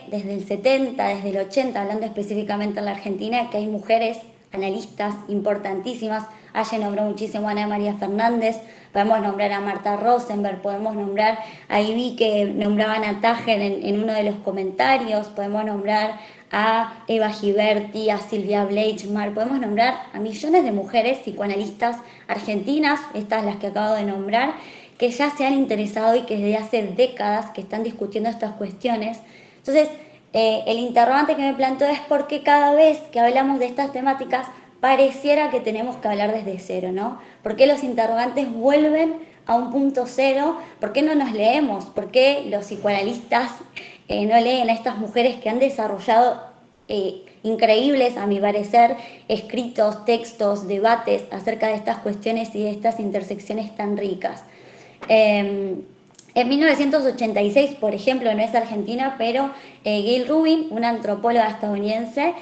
desde el 70, desde el 80, hablando específicamente en la Argentina, que hay mujeres analistas importantísimas. Ayer nombró muchísimo a Ana María Fernández, podemos nombrar a Marta Rosenberg, podemos nombrar, ahí vi que nombraban a Tager en uno de los comentarios, podemos nombrar a Eva Giberti, a Silvia Bleichmar, podemos nombrar a millones de mujeres psicoanalistas argentinas, estas las que acabo de nombrar, que ya se han interesado y que desde hace décadas que están discutiendo estas cuestiones. Entonces, el interrogante que me planteo es por qué cada vez que hablamos de estas temáticas pareciera que tenemos que hablar desde cero, ¿no? ¿Por qué los interrogantes vuelven a un punto cero? ¿Por qué no nos leemos? ¿Por qué los psicoanalistas no leen a estas mujeres que han desarrollado increíbles, a mi parecer, escritos, textos, debates acerca de estas cuestiones y de estas intersecciones tan ricas? En 1986, por ejemplo, no es argentina, pero Gail Rubin, una antropóloga estadounidense,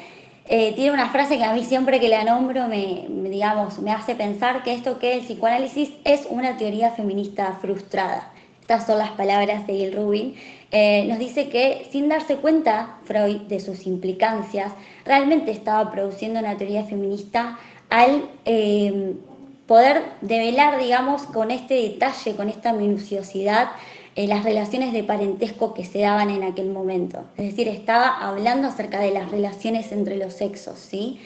tiene una frase que a mí siempre que la nombro digamos, me hace pensar que el psicoanálisis es una teoría feminista frustrada. Estas son las palabras de Gil Rubin. Nos dice que sin darse cuenta Freud de sus implicancias, realmente estaba produciendo una teoría feminista al poder develar, digamos, con este detalle, con esta minuciosidad, las relaciones de parentesco que se daban en aquel momento. Es decir, estaba hablando acerca de las relaciones entre los sexos, ¿sí?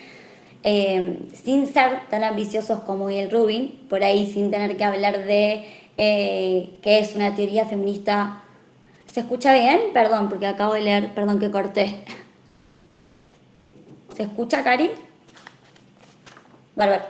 Sin ser tan ambiciosos como Gil Rubin, por ahí sin tener que hablar de qué es una teoría feminista. ¿Se escucha bien? Perdón, porque acabo de leer, perdón que corté. ¿Se escucha, Cari? Bárbaro.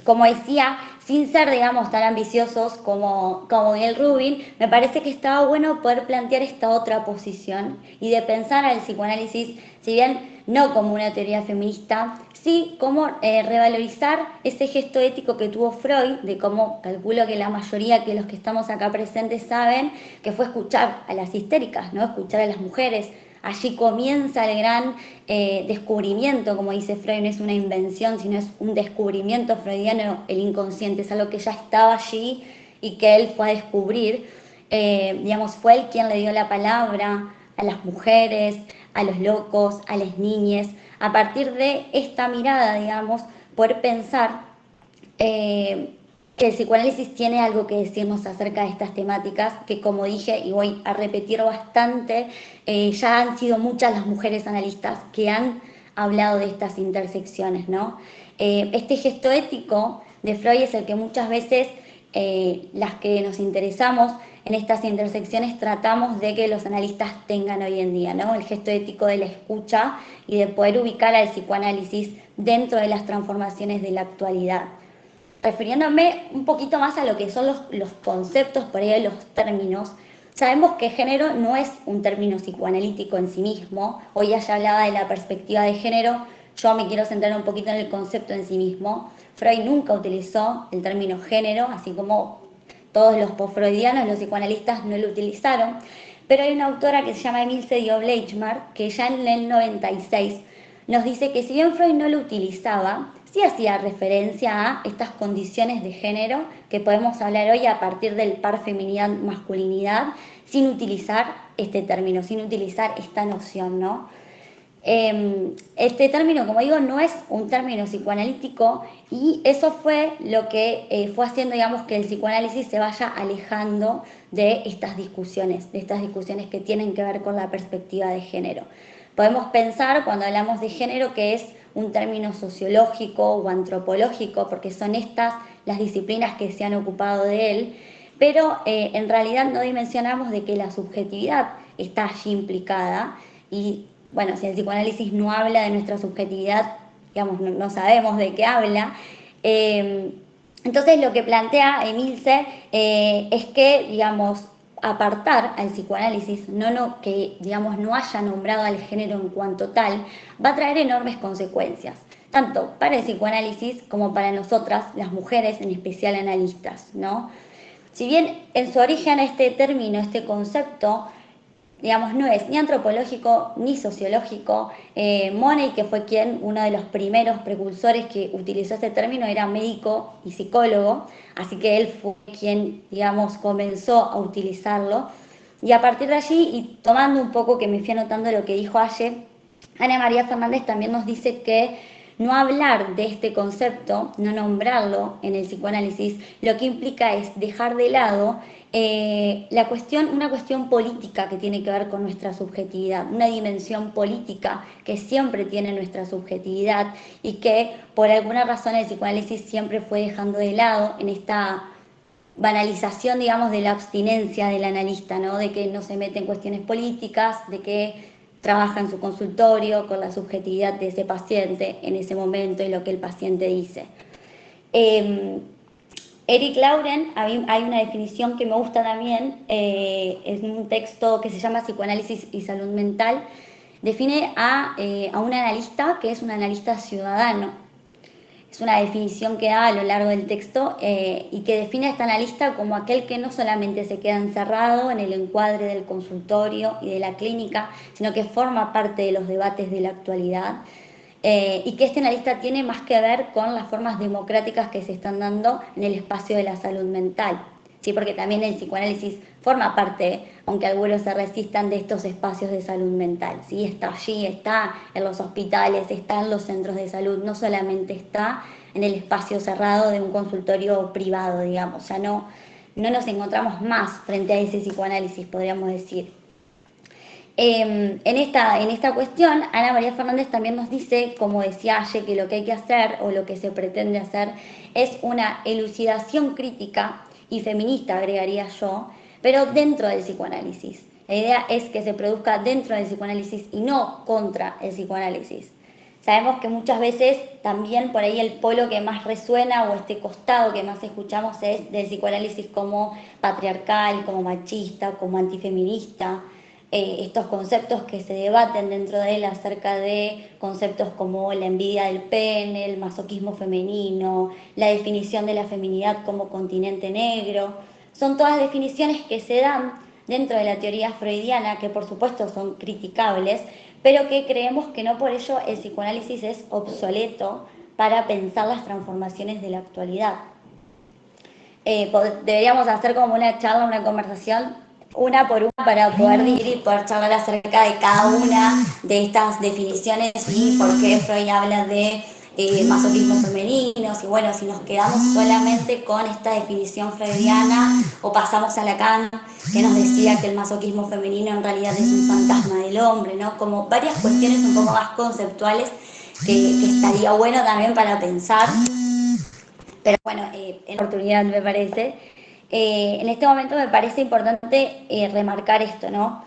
Como decía, sin ser, digamos, tan ambiciosos como Gil Rubin, me parece que estaba bueno poder plantear esta otra posición y de pensar al psicoanálisis, si bien no como una teoría feminista, sí como revalorizar ese gesto ético que tuvo Freud, de cómo calculo que la mayoría de los que estamos acá presentes saben, que fue escuchar a las histéricas, ¿no? Escuchar a las mujeres. Allí comienza el gran descubrimiento, como dice Freud, no es una invención, sino es un descubrimiento freudiano, el inconsciente, es algo que ya estaba allí y que él fue a descubrir. Digamos, fue él quien le dio la palabra a las mujeres, a los locos, a las niñas, a partir de esta mirada, digamos, poder pensar que el psicoanálisis tiene algo que decirnos acerca de estas temáticas, que como dije y voy a repetir bastante, ya han sido muchas las mujeres analistas que han hablado de estas intersecciones, ¿no? Este gesto ético de Freud es el que muchas veces las que nos interesamos en estas intersecciones tratamos de que los analistas tengan hoy en día, ¿no? El gesto ético de la escucha y de poder ubicar al psicoanálisis dentro de las transformaciones de la actualidad. Refiriéndome un poquito más a lo que son los conceptos, por ahí los términos, sabemos que género no es un término psicoanalítico en sí mismo. Hoy ya hablaba de la perspectiva de género, yo me quiero centrar un poquito en el concepto en sí mismo. Freud nunca utilizó el término género, así como todos los postfreudianos, los psicoanalistas no lo utilizaron, pero hay una autora que se llama Emilce Dio-Bleichmar, que ya en el 96 nos dice que si bien Freud no lo utilizaba, sí hacía referencia a estas condiciones de género que podemos hablar hoy a partir del par feminidad-masculinidad, sin utilizar este término, sin utilizar esta noción, ¿no? Este término, como digo, no es un término psicoanalítico y eso fue lo que fue haciendo, digamos, que el psicoanálisis se vaya alejando de estas discusiones que tienen que ver con la perspectiva de género. Podemos pensar, cuando hablamos de género, que es un término sociológico o antropológico, porque son estas las disciplinas que se han ocupado de él, pero en realidad no dimensionamos de que la subjetividad está allí implicada y bueno, si el psicoanálisis no habla de nuestra subjetividad, digamos, no sabemos de qué habla. Entonces lo que plantea Emilce es que, digamos, apartar al psicoanálisis, que digamos no haya nombrado al género en cuanto tal, va a traer enormes consecuencias, tanto para el psicoanálisis como para nosotras, las mujeres, en especial analistas, ¿no? Si bien en su origen este término, este concepto, digamos, no es ni antropológico ni sociológico. Money, que fue uno de los primeros precursores que utilizó este término, era médico y psicólogo, así que él fue quien, digamos, comenzó a utilizarlo. Y a partir de allí, y tomando un poco que me fui anotando lo que dijo ayer, Ana María Fernández también nos dice que no hablar de este concepto, no nombrarlo en el psicoanálisis, lo que implica es dejar de lado una cuestión política que tiene que ver con nuestra subjetividad, una dimensión política que siempre tiene nuestra subjetividad y que por alguna razón el psicoanálisis siempre fue dejando de lado en esta banalización, digamos, de la abstinencia del analista, ¿no? De que no se mete en cuestiones políticas, de que trabaja en su consultorio con la subjetividad de ese paciente en ese momento y lo que el paciente dice. Eric Lauren, hay una definición que me gusta también, es un texto que se llama Psicoanálisis y Salud Mental, define a un analista que es un analista ciudadano. Es una definición que da a lo largo del texto y que define a este analista como aquel que no solamente se queda encerrado en el encuadre del consultorio y de la clínica, sino que forma parte de los debates de la actualidad. Y que este analista tiene más que ver con las formas democráticas que se están dando en el espacio de la salud mental, ¿sí? Porque también el psicoanálisis forma parte, aunque algunos se resistan, de estos espacios de salud mental, ¿sí? Está allí, está en los hospitales, está en los centros de salud, no solamente está en el espacio cerrado de un consultorio privado, digamos, ya no nos encontramos más frente a ese psicoanálisis, podríamos decir. En esta cuestión, Ana María Fernández también nos dice, como decía Aye, que lo que hay que hacer o lo que se pretende hacer es una elucidación crítica y feminista, agregaría yo, pero dentro del psicoanálisis. La idea es que se produzca dentro del psicoanálisis y no contra el psicoanálisis. Sabemos que muchas veces también por ahí el polo que más resuena o este costado que más escuchamos es del psicoanálisis como patriarcal, como machista, como antifeminista. Estos conceptos que se debaten dentro de él acerca de conceptos como la envidia del pene, el masoquismo femenino, la definición de la feminidad como continente negro. Son todas definiciones que se dan dentro de la teoría freudiana, que por supuesto son criticables, pero que creemos que no por ello el psicoanálisis es obsoleto para pensar las transformaciones de la actualidad. Deberíamos hacer como una charla, una conversación, una por una, para poder dividir y poder charlar acerca de cada una de estas definiciones y por qué Freud habla de masoquismo femenino, si bueno, si nos quedamos solamente con esta definición freudiana o pasamos a Lacan, que nos decía que el masoquismo femenino en realidad es un fantasma del hombre, ¿no? Como varias cuestiones un poco más conceptuales que estaría bueno también para pensar. Pero bueno, en la oportunidad me parece. En este momento me parece importante remarcar esto, ¿no?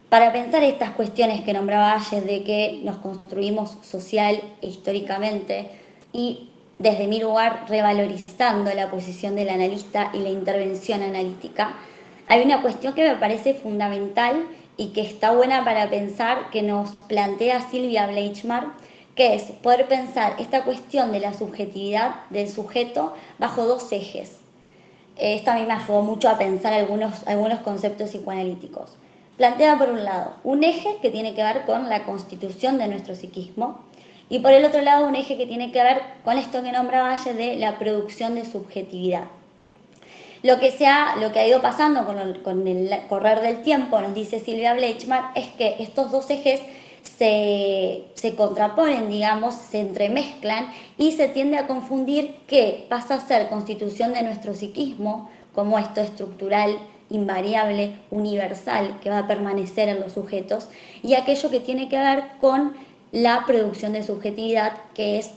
Para pensar estas cuestiones que nombraba ayer de que nos construimos social e históricamente y desde mi lugar revalorizando la posición del analista y la intervención analítica, hay una cuestión que me parece fundamental y que está buena para pensar, que nos plantea Silvia Bleichmar, que es poder pensar esta cuestión de la subjetividad del sujeto bajo dos ejes. Esto a mí me ayudó mucho a pensar algunos conceptos psicoanalíticos. Plantea por un lado un eje que tiene que ver con la constitución de nuestro psiquismo y por el otro lado un eje que tiene que ver con esto que nombraba ayer de la producción de subjetividad. Lo que ha ido pasando con el correr del tiempo, nos dice Silvia Bleichmar, es que estos dos ejes se contraponen, digamos, se entremezclan y se tiende a confundir que pasa a ser constitución de nuestro psiquismo, como esto estructural, invariable, universal, que va a permanecer en los sujetos, y aquello que tiene que ver con la producción de subjetividad, que es,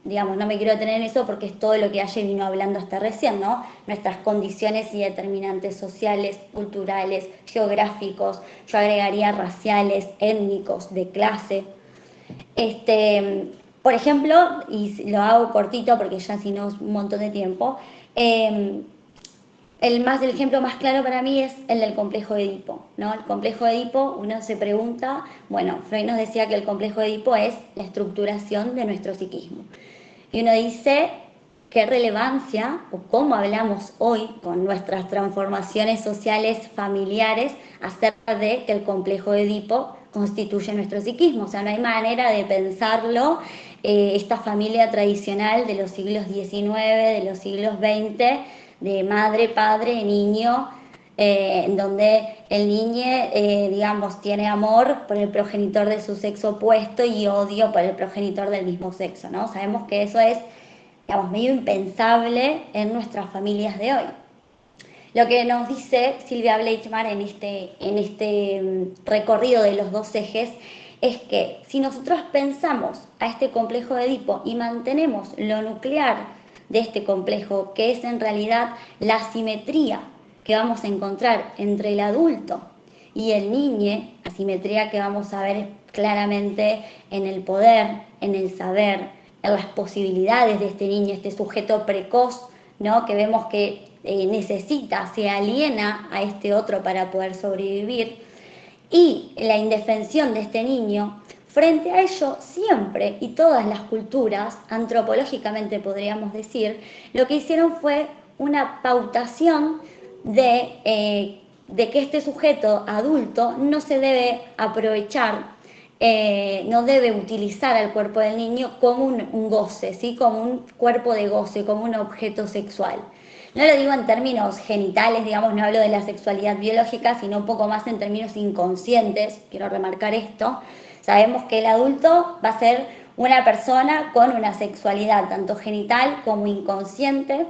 digamos, no me quiero detener en eso porque es todo lo que ayer vino hablando hasta recién, ¿no? Nuestras condiciones y determinantes sociales, culturales, geográficos, yo agregaría raciales, étnicos, de clase. Por ejemplo, y lo hago cortito porque ya si no es un montón de tiempo, el ejemplo más claro para mí es el del complejo de Edipo, ¿no? El complejo de Edipo, uno se pregunta, bueno, Freud nos decía que el complejo de Edipo es la estructuración de nuestro psiquismo. Y uno dice, ¿qué relevancia o cómo hablamos hoy con nuestras transformaciones sociales, familiares, acerca de que el complejo de Edipo constituye nuestro psiquismo? O sea, no hay manera de pensarlo, esta familia tradicional de los siglos XIX, de los siglos XX, de madre, padre, niño, en donde el niño, digamos, tiene amor por el progenitor de su sexo opuesto y odio por el progenitor del mismo sexo, ¿no? Sabemos que eso es, digamos, medio impensable en nuestras familias de hoy. Lo que nos dice Silvia Bleichmar en este recorrido de los dos ejes es que si nosotros pensamos a este complejo de Edipo y mantenemos lo nuclear de este complejo, que es en realidad la simetría que vamos a encontrar entre el adulto y el niño, asimetría que vamos a ver claramente en el poder, en el saber, en las posibilidades de este niño, este sujeto precoz, ¿no? Que vemos que necesita, se aliena a este otro para poder sobrevivir, y la indefensión de este niño Frente a ello, siempre y todas las culturas, antropológicamente podríamos decir, lo que hicieron fue una pautación de que este sujeto adulto no se debe aprovechar, no debe utilizar al cuerpo del niño como un goce, ¿sí? Como un cuerpo de goce, como un objeto sexual. No lo digo en términos genitales, digamos, no hablo de la sexualidad biológica, sino un poco más en términos inconscientes, quiero remarcar esto. Sabemos que el adulto va a ser una persona con una sexualidad tanto genital como inconsciente,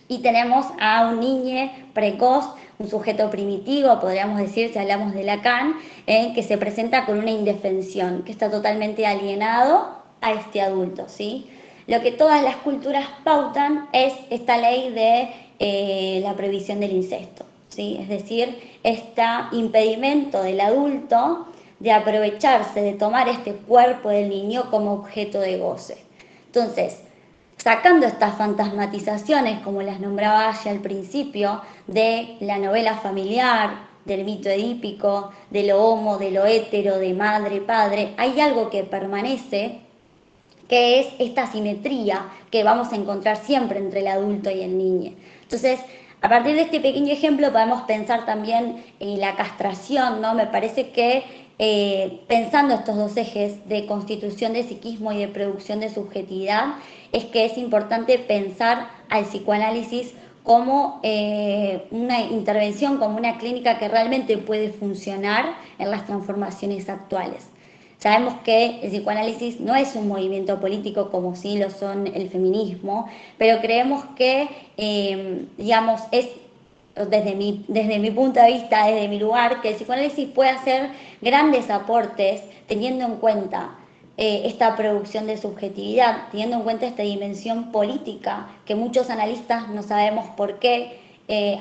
y tenemos a un niño precoz, un sujeto primitivo, podríamos decir, si hablamos de Lacan, que se presenta con una indefensión, que está totalmente alienado a este adulto, ¿sí? Lo que todas las culturas pautan es esta ley de la prohibición del incesto, ¿sí? Es decir, este impedimento del adulto de aprovecharse, de tomar este cuerpo del niño como objeto de goce. Entonces, sacando estas fantasmatizaciones, como las nombraba ya al principio, de la novela familiar, del mito edípico, de lo homo, de lo hétero, de madre, padre, hay algo que permanece, que es esta simetría que vamos a encontrar siempre entre el adulto y el niño. Entonces, a partir de este pequeño ejemplo podemos pensar también en la castración, ¿no? Me parece que pensando estos dos ejes de constitución de psiquismo y de producción de subjetividad, es que es importante pensar al psicoanálisis como una intervención, como una clínica que realmente puede funcionar en las transformaciones actuales. Sabemos que el psicoanálisis no es un movimiento político como sí lo son el feminismo, pero creemos que, digamos, es desde mi punto de vista, desde mi lugar, que el psicoanálisis puede hacer grandes aportes teniendo en cuenta esta producción de subjetividad, teniendo en cuenta esta dimensión política que muchos analistas, no sabemos por qué,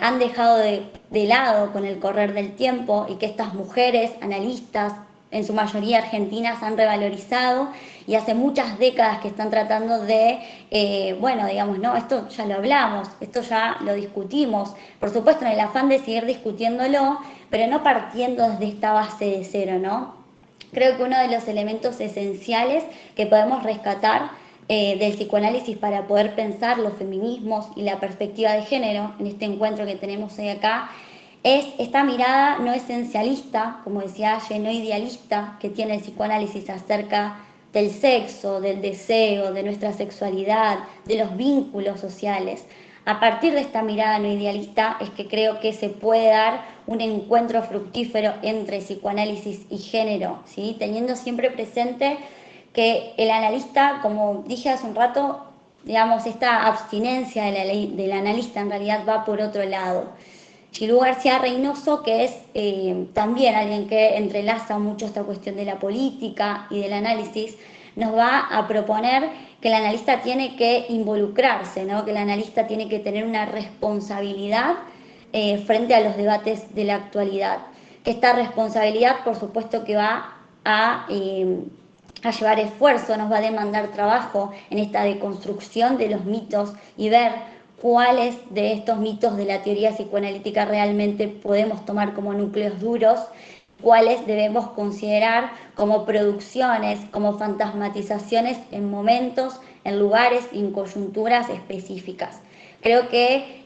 han dejado de lado con el correr del tiempo, y que estas mujeres analistas, en su mayoría argentinas, han revalorizado, y hace muchas décadas que están tratando de, bueno, digamos, no, esto ya lo hablamos, esto ya lo discutimos, por supuesto en el afán de seguir discutiéndolo, pero no partiendo desde esta base de cero, ¿no? Creo que uno de los elementos esenciales que podemos rescatar del psicoanálisis para poder pensar los feminismos y la perspectiva de género en este encuentro que tenemos hoy acá es esta mirada no esencialista, como decía Aye, no idealista, que tiene el psicoanálisis acerca del sexo, del deseo, de nuestra sexualidad, de los vínculos sociales. A partir de esta mirada no idealista es que creo que se puede dar un encuentro fructífero entre psicoanálisis y género, ¿sí? Teniendo siempre presente que el analista, como dije hace un rato, digamos, esta abstinencia del analista en realidad va por otro lado. Gilú García Reynoso, que es también alguien que entrelaza mucho esta cuestión de la política y del análisis, nos va a proponer que el analista tiene que involucrarse, ¿no? Que el analista tiene que tener una responsabilidad frente a los debates de la actualidad. Que esta responsabilidad, por supuesto, que va a llevar esfuerzo, nos va a demandar trabajo en esta deconstrucción de los mitos y ver cuáles de estos mitos de la teoría psicoanalítica realmente podemos tomar como núcleos duros, cuáles debemos considerar como producciones, como fantasmatizaciones en momentos, en lugares y en coyunturas específicas. Creo que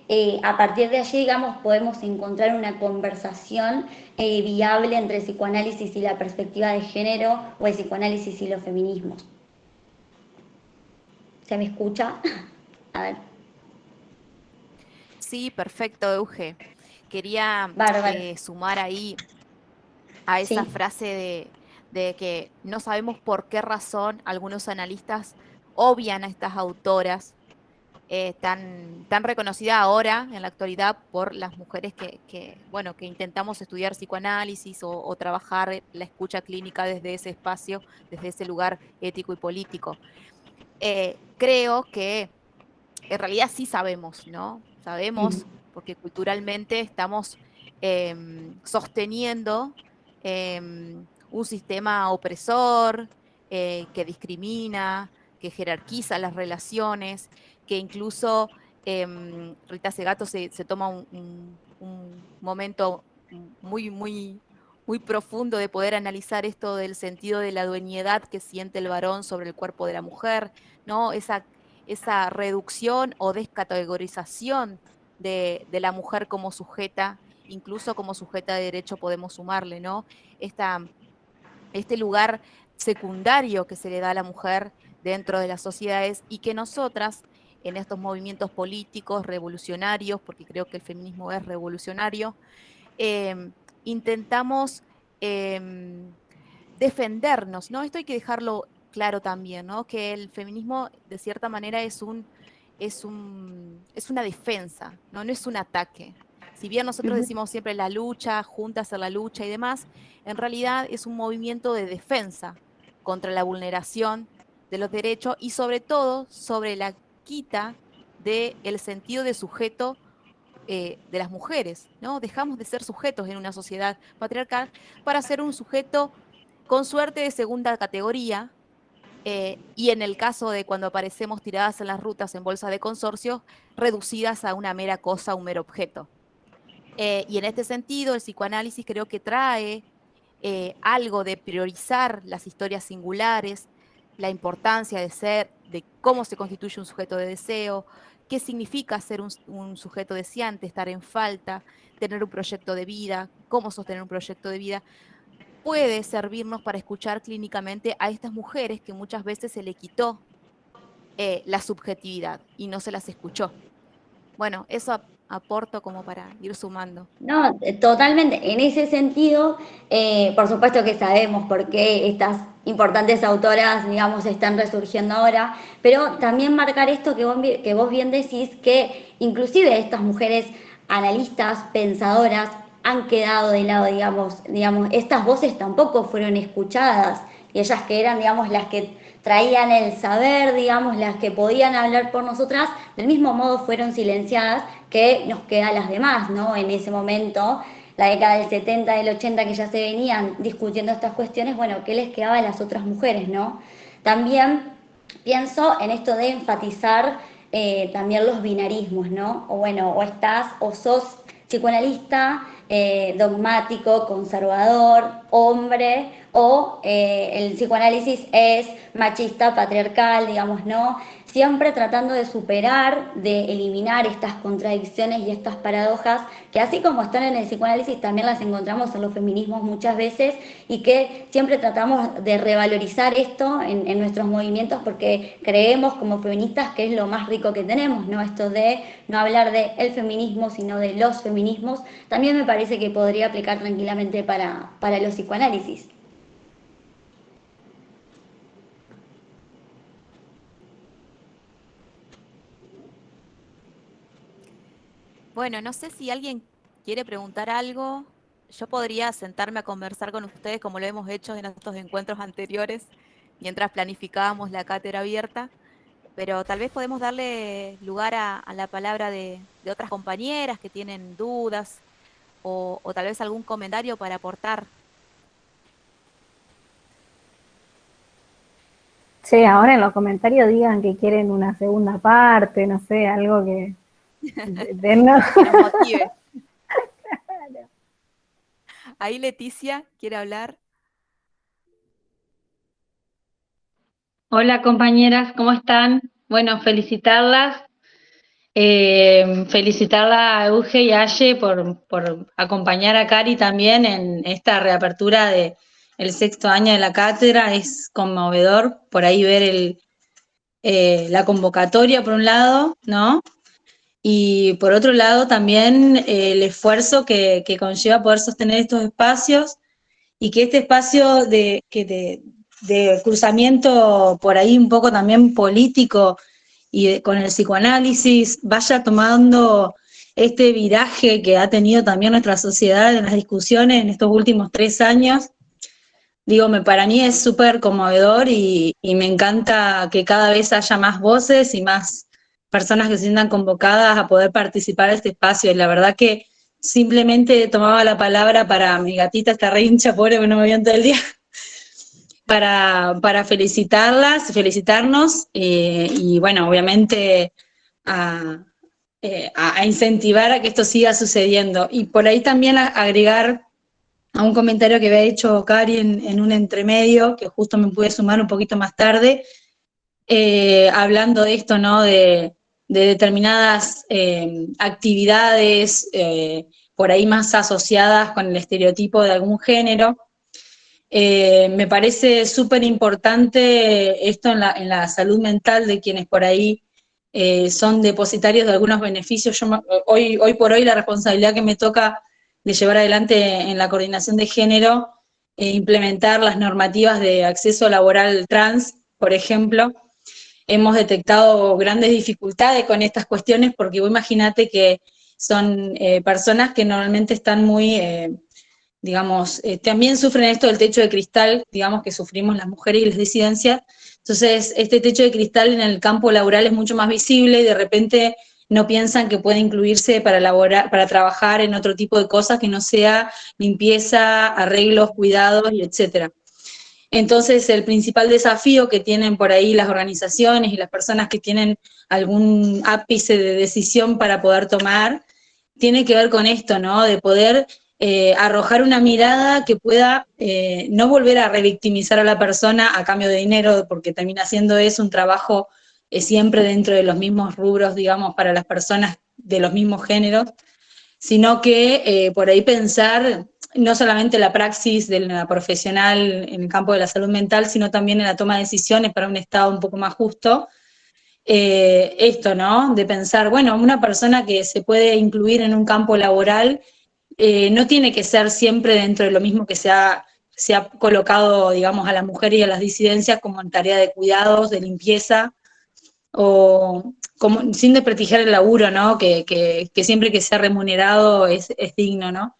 a partir de allí, digamos, podemos encontrar una conversación viable entre el psicoanálisis y la perspectiva de género, o el psicoanálisis y los feminismos. ¿Se me escucha? A ver. Sí, perfecto, Euge. Quería Bárbaro. sumar ahí a esa Sí. frase de que no sabemos por qué razón algunos analistas obvian a estas autoras tan reconocida ahora en la actualidad por las mujeres bueno, que intentamos estudiar psicoanálisis o trabajar la escucha clínica desde ese espacio, desde ese lugar ético y político. Creo que en realidad sí sabemos, ¿no? Sabemos porque culturalmente estamos sosteniendo un sistema opresor que discrimina, que jerarquiza las relaciones, que incluso Rita Segato se toma un momento muy, muy muy profundo de poder analizar esto del sentido de la dueñedad que siente el varón sobre el cuerpo de la mujer, ¿no? Esa reducción o descategorización de la mujer como sujeta, incluso como sujeta de derecho podemos sumarle, ¿no? Este lugar secundario que se le da a la mujer dentro de las sociedades y que nosotras en estos movimientos políticos revolucionarios, porque creo que el feminismo es revolucionario, eh, intentamos eh, defendernos, ¿no? Esto hay que dejarlo claro también, ¿no? Que el feminismo de cierta manera es una defensa, ¿no? No es un ataque. Si bien nosotros Ujú. decimos siempre la lucha, juntas a la lucha y demás, en realidad es un movimiento de defensa contra la vulneración de los derechos y sobre todo sobre la quita del sentido de sujeto de las mujeres, ¿no? Dejamos de ser sujetos en una sociedad patriarcal para ser un sujeto con suerte de segunda categoría, y en el caso de cuando aparecemos tiradas en las rutas en bolsa de consorcio, reducidas a una mera cosa, un mero objeto. Y en este sentido, el psicoanálisis creo que trae algo de priorizar las historias singulares, la importancia de ser, de cómo se constituye un sujeto de deseo, qué significa ser un sujeto deseante, estar en falta, tener un proyecto de vida, cómo sostener un proyecto de vida, puede servirnos para escuchar clínicamente a estas mujeres que muchas veces se le quitó la subjetividad y no se las escuchó. Bueno, eso aporto como para ir sumando. No, totalmente. En ese sentido, por supuesto que sabemos por qué estas importantes autoras, digamos, están resurgiendo ahora, pero también marcar esto que vos bien decís, que inclusive estas mujeres analistas, pensadoras, han quedado de lado, digamos, estas voces tampoco fueron escuchadas, y ellas que eran, digamos, las que traían el saber, digamos, las que podían hablar por nosotras, del mismo modo fueron silenciadas que nos queda a las demás, ¿no? En ese momento, la década del 70, del 80, que ya se venían discutiendo estas cuestiones, bueno, ¿qué les quedaba a las otras mujeres, ¿no? También pienso en esto de enfatizar también los binarismos, ¿no? O bueno, o estás, o sos psicoanalista, dogmático, conservador, hombre, o el psicoanálisis es machista, patriarcal, digamos, ¿no? Siempre tratando de superar, de eliminar estas contradicciones y estas paradojas que así como están en el psicoanálisis también las encontramos en los feminismos muchas veces y que siempre tratamos de revalorizar esto en nuestros movimientos porque creemos como feministas que es lo más rico que tenemos, ¿no? Esto de no hablar de el feminismo sino de los feminismos, también me parece que podría aplicar tranquilamente para los psicoanálisis. Bueno, no sé si alguien quiere preguntar algo. Yo podría sentarme a conversar con ustedes como lo hemos hecho en estos encuentros anteriores, mientras planificábamos la cátedra abierta, pero tal vez podemos darle lugar a la palabra de otras compañeras que tienen dudas o tal vez algún comentario para aportar. Che, ahora en los comentarios digan que quieren una segunda parte, no sé, algo que... no. Que nos motive. Ahí Leticia quiere hablar. Hola compañeras, ¿cómo están? Bueno, felicitarlas, felicitarla a Euge y a Aye por acompañar a Cari también en esta reapertura de el sexto año de la cátedra. Es conmovedor por ahí ver la convocatoria por un lado, ¿no? Y por otro lado también el esfuerzo que conlleva poder sostener estos espacios y que este espacio de cruzamiento por ahí un poco también político y con el psicoanálisis vaya tomando este viraje que ha tenido también nuestra sociedad en las discusiones en estos últimos 3 años. Digo, para mí es súper conmovedor y me encanta que cada vez haya más voces y más personas que se sientan convocadas a poder participar de este espacio. Y la verdad que simplemente tomaba la palabra para mi gatita, esta re hincha, pobre, que no me vio todo el día, para felicitarlas, felicitarnos y bueno, obviamente a incentivar a que esto siga sucediendo. Y por ahí también agregar a un comentario que había hecho Cari en un entremedio, que justo me pude sumar un poquito más tarde, hablando de esto, ¿no? De determinadas actividades por ahí más asociadas con el estereotipo de algún género. Me parece súper importante esto en la salud mental de quienes por ahí son depositarios de algunos beneficios. Hoy por hoy la responsabilidad que me toca de llevar adelante en la coordinación de género, implementar las normativas de acceso laboral trans, por ejemplo. Hemos detectado grandes dificultades con estas cuestiones porque vos imagínate que son personas que normalmente están muy, digamos, también sufren esto del techo de cristal, digamos, que sufrimos las mujeres y las disidencias. Entonces, este techo de cristal en el campo laboral es mucho más visible y de repente no piensan que puede incluirse para trabajar en otro tipo de cosas que no sea limpieza, arreglos, cuidados y etcétera. Entonces, el principal desafío que tienen por ahí las organizaciones y las personas que tienen algún ápice de decisión para poder tomar, tiene que ver con esto, ¿no? De poder arrojar una mirada que pueda no volver a revictimizar a la persona a cambio de dinero, porque termina siendo eso un trabajo siempre dentro de los mismos rubros, digamos, para las personas de los mismos géneros, sino que por ahí pensar no solamente la praxis de la profesional en el campo de la salud mental, sino también en la toma de decisiones para un Estado un poco más justo. Esto, ¿no? De pensar, bueno, una persona que se puede incluir en un campo laboral no tiene que ser siempre dentro de lo mismo que se ha colocado, digamos, a la mujer y a las disidencias como en tarea de cuidados, de limpieza, o como, sin desprestigiar el laburo, ¿no? Que siempre que sea remunerado es digno, ¿no?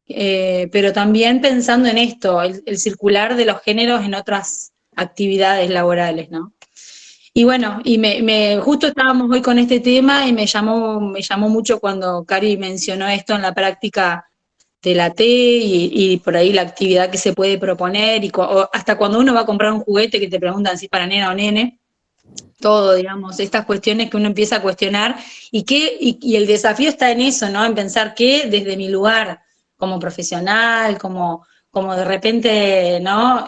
Pero también pensando en esto, el circular de los géneros en otras actividades laborales, ¿no? Y bueno, justo estábamos hoy con este tema y me llamó mucho cuando Cari mencionó esto en la práctica de la T y por ahí la actividad que se puede proponer, o hasta cuando uno va a comprar un juguete que te preguntan si es para nena o nene, todo, digamos, estas cuestiones que uno empieza a cuestionar y el desafío está en eso, ¿no? En pensar que desde mi lugar como profesional, como de repente, ¿no?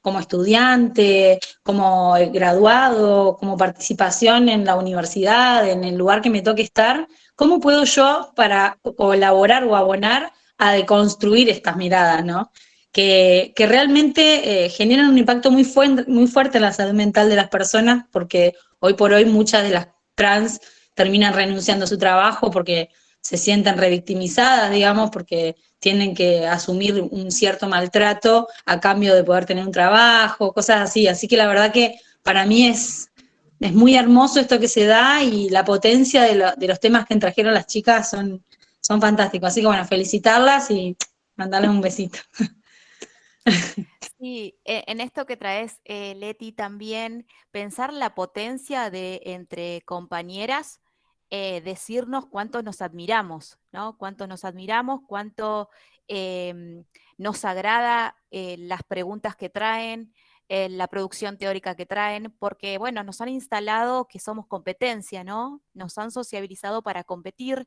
Como estudiante, como graduado, como participación en la universidad, en el lugar que me toque estar, ¿cómo puedo yo para colaborar o abonar a deconstruir estas miradas, ¿no? Que realmente generan un impacto muy fuerte en la salud mental de las personas, porque hoy por hoy muchas de las trans terminan renunciando a su trabajo porque se sienten revictimizadas, digamos, porque tienen que asumir un cierto maltrato a cambio de poder tener un trabajo, cosas así. Así que la verdad que para mí es muy hermoso esto que se da y la potencia de los temas que trajeron las chicas son fantásticos. Así que bueno, felicitarlas y mandarles un besito. Sí, en esto que traes, Leti, también pensar la potencia de entre compañeras, decirnos cuánto nos admiramos, ¿no? Cuánto nos admiramos, cuánto nos agrada las preguntas que traen, la producción teórica que traen, porque, bueno, nos han instalado que somos competencia, ¿no? Nos han sociabilizado para competir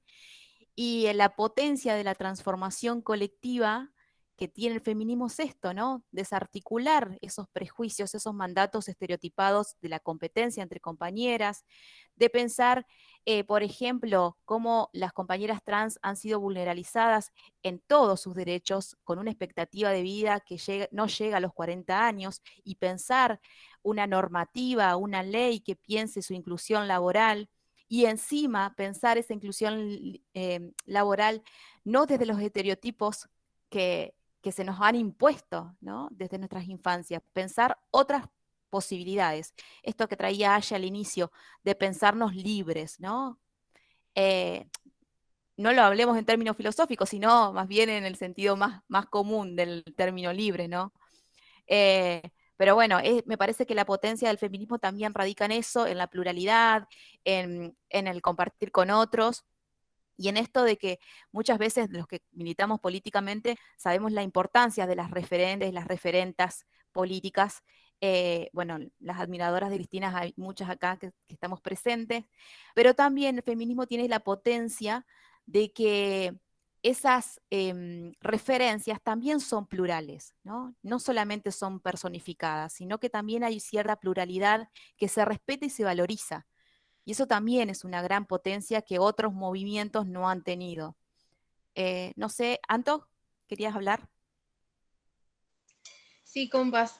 y la potencia de la transformación colectiva que tiene el feminismo es esto, ¿no? Desarticular esos prejuicios, esos mandatos estereotipados de la competencia entre compañeras, de pensar, por ejemplo, cómo las compañeras trans han sido vulneralizadas en todos sus derechos, con una expectativa de vida que no llega a los 40 años, y pensar una normativa, una ley que piense su inclusión laboral, y encima pensar esa inclusión laboral no desde los estereotipos que se nos han impuesto, ¿no? Desde nuestras infancias, pensar otras posibilidades. Esto que traía Aya al inicio, de pensarnos libres, ¿no? Eh, no lo hablemos en términos filosóficos, sino más bien en el sentido más común del término libre, ¿no? Eh, pero bueno, me parece que la potencia del feminismo también radica en eso, en la pluralidad, en el compartir con otros. Y en esto de que muchas veces los que militamos políticamente sabemos la importancia de las referentes, las referentas políticas. Bueno, las admiradoras de Cristina, hay muchas acá que estamos presentes, pero también el feminismo tiene la potencia de que esas referencias también son plurales, ¿no? No solamente son personificadas, sino que también hay cierta pluralidad que se respeta y se valoriza. Y eso también es una gran potencia que otros movimientos no han tenido. No sé, Anto, ¿querías hablar? Sí, compas.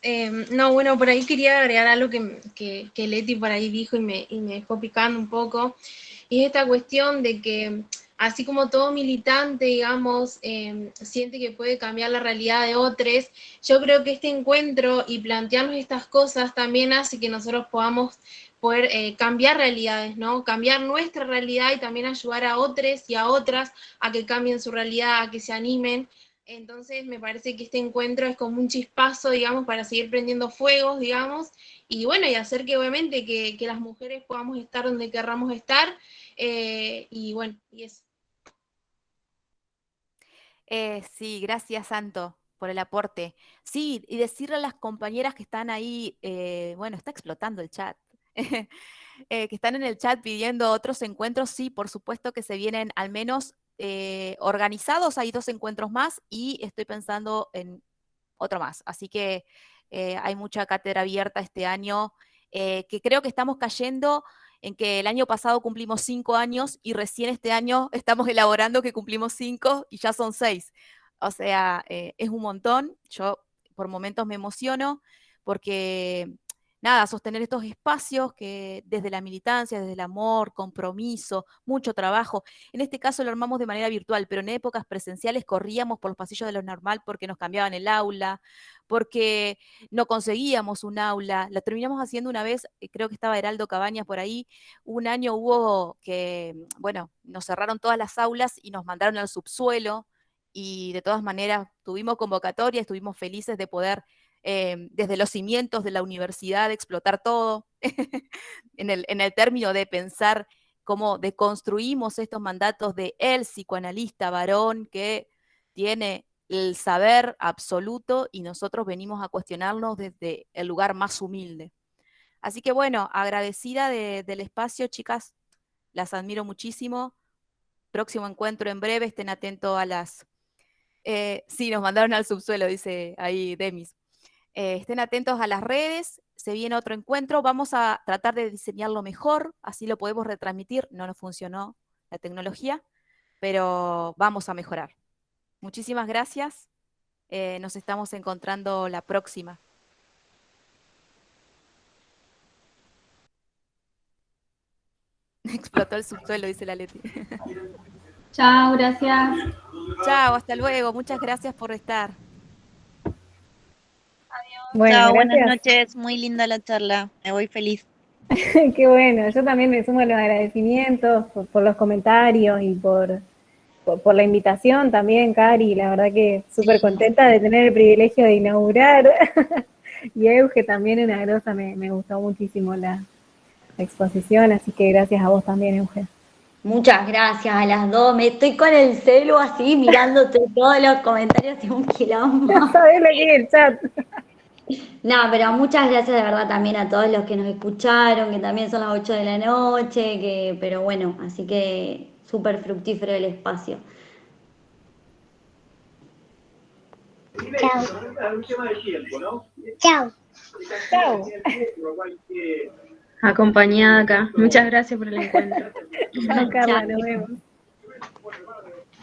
No, bueno, por ahí quería agregar algo que Leti por ahí dijo y me dejó picando un poco. Y es esta cuestión de que, así como todo militante, digamos, siente que puede cambiar la realidad de otros, yo creo que este encuentro y plantearnos estas cosas también hace que nosotros podamos poder cambiar realidades, ¿no? Cambiar nuestra realidad y también ayudar a otros y a otras a que cambien su realidad, a que se animen. Entonces me parece que este encuentro es como un chispazo, digamos, para seguir prendiendo fuegos, digamos, y bueno, y hacer que obviamente que las mujeres podamos estar donde querramos estar, y bueno, y eso. Sí, gracias, Santo, por el aporte. Sí, y decirle a las compañeras que están ahí, bueno, está explotando el chat, que están en el chat pidiendo otros encuentros, sí, por supuesto que se vienen al menos organizados, hay 2 encuentros más y estoy pensando en otro más. Así que hay mucha cátedra abierta este año, que creo que estamos cayendo en que el año pasado cumplimos 5 años y recién este año estamos elaborando que cumplimos 5 y ya son 6. O sea, es un montón. Yo por momentos me emociono porque, nada, sostener estos espacios que desde la militancia, desde el amor, compromiso, mucho trabajo. En este caso lo armamos de manera virtual, pero en épocas presenciales corríamos por los pasillos de lo normal porque nos cambiaban el aula, porque no conseguíamos un aula. La terminamos haciendo una vez, creo que estaba Heraldo Cabañas por ahí. Un año hubo que, bueno, nos cerraron todas las aulas y nos mandaron al subsuelo. Y de todas maneras tuvimos convocatoria, estuvimos felices de poder desde los cimientos de la universidad explotar todo, en el término de pensar cómo deconstruimos estos mandatos de el psicoanalista varón que tiene el saber absoluto y nosotros venimos a cuestionarnos desde el lugar más humilde. Así que bueno, agradecida del espacio, chicas, las admiro muchísimo. Próximo encuentro en breve, estén atentos a las... sí, nos mandaron al subsuelo, dice ahí Demis. Estén atentos a las redes, se viene otro encuentro, vamos a tratar de diseñarlo mejor, así lo podemos retransmitir, no nos funcionó la tecnología, pero vamos a mejorar. Muchísimas gracias, nos estamos encontrando la próxima. Explotó el subsuelo, dice la Leti. Chao, gracias. Chao, hasta luego, muchas gracias por estar. Bueno, Chao, buenas gracias. noches, muy linda la charla, me voy feliz. Qué bueno, yo también me sumo a los agradecimientos por los comentarios y por la invitación también, Cari. La verdad que súper contenta de tener el privilegio de inaugurar. Y Euge también, una grosa, me gustó muchísimo la exposición, así que gracias a vos también, Euge. Muchas gracias a las dos. Me estoy con el celu así mirándote todos los comentarios y un quilombo. No sabés lo que es el chat. No, pero muchas gracias de verdad también a todos los que nos escucharon, que también son las 8 de la noche, pero bueno, así que súper fructífero el espacio. Chao. Chao. Chao. Acompañada acá. Muchas gracias por el encuentro. Chao, Carla, nos vemos.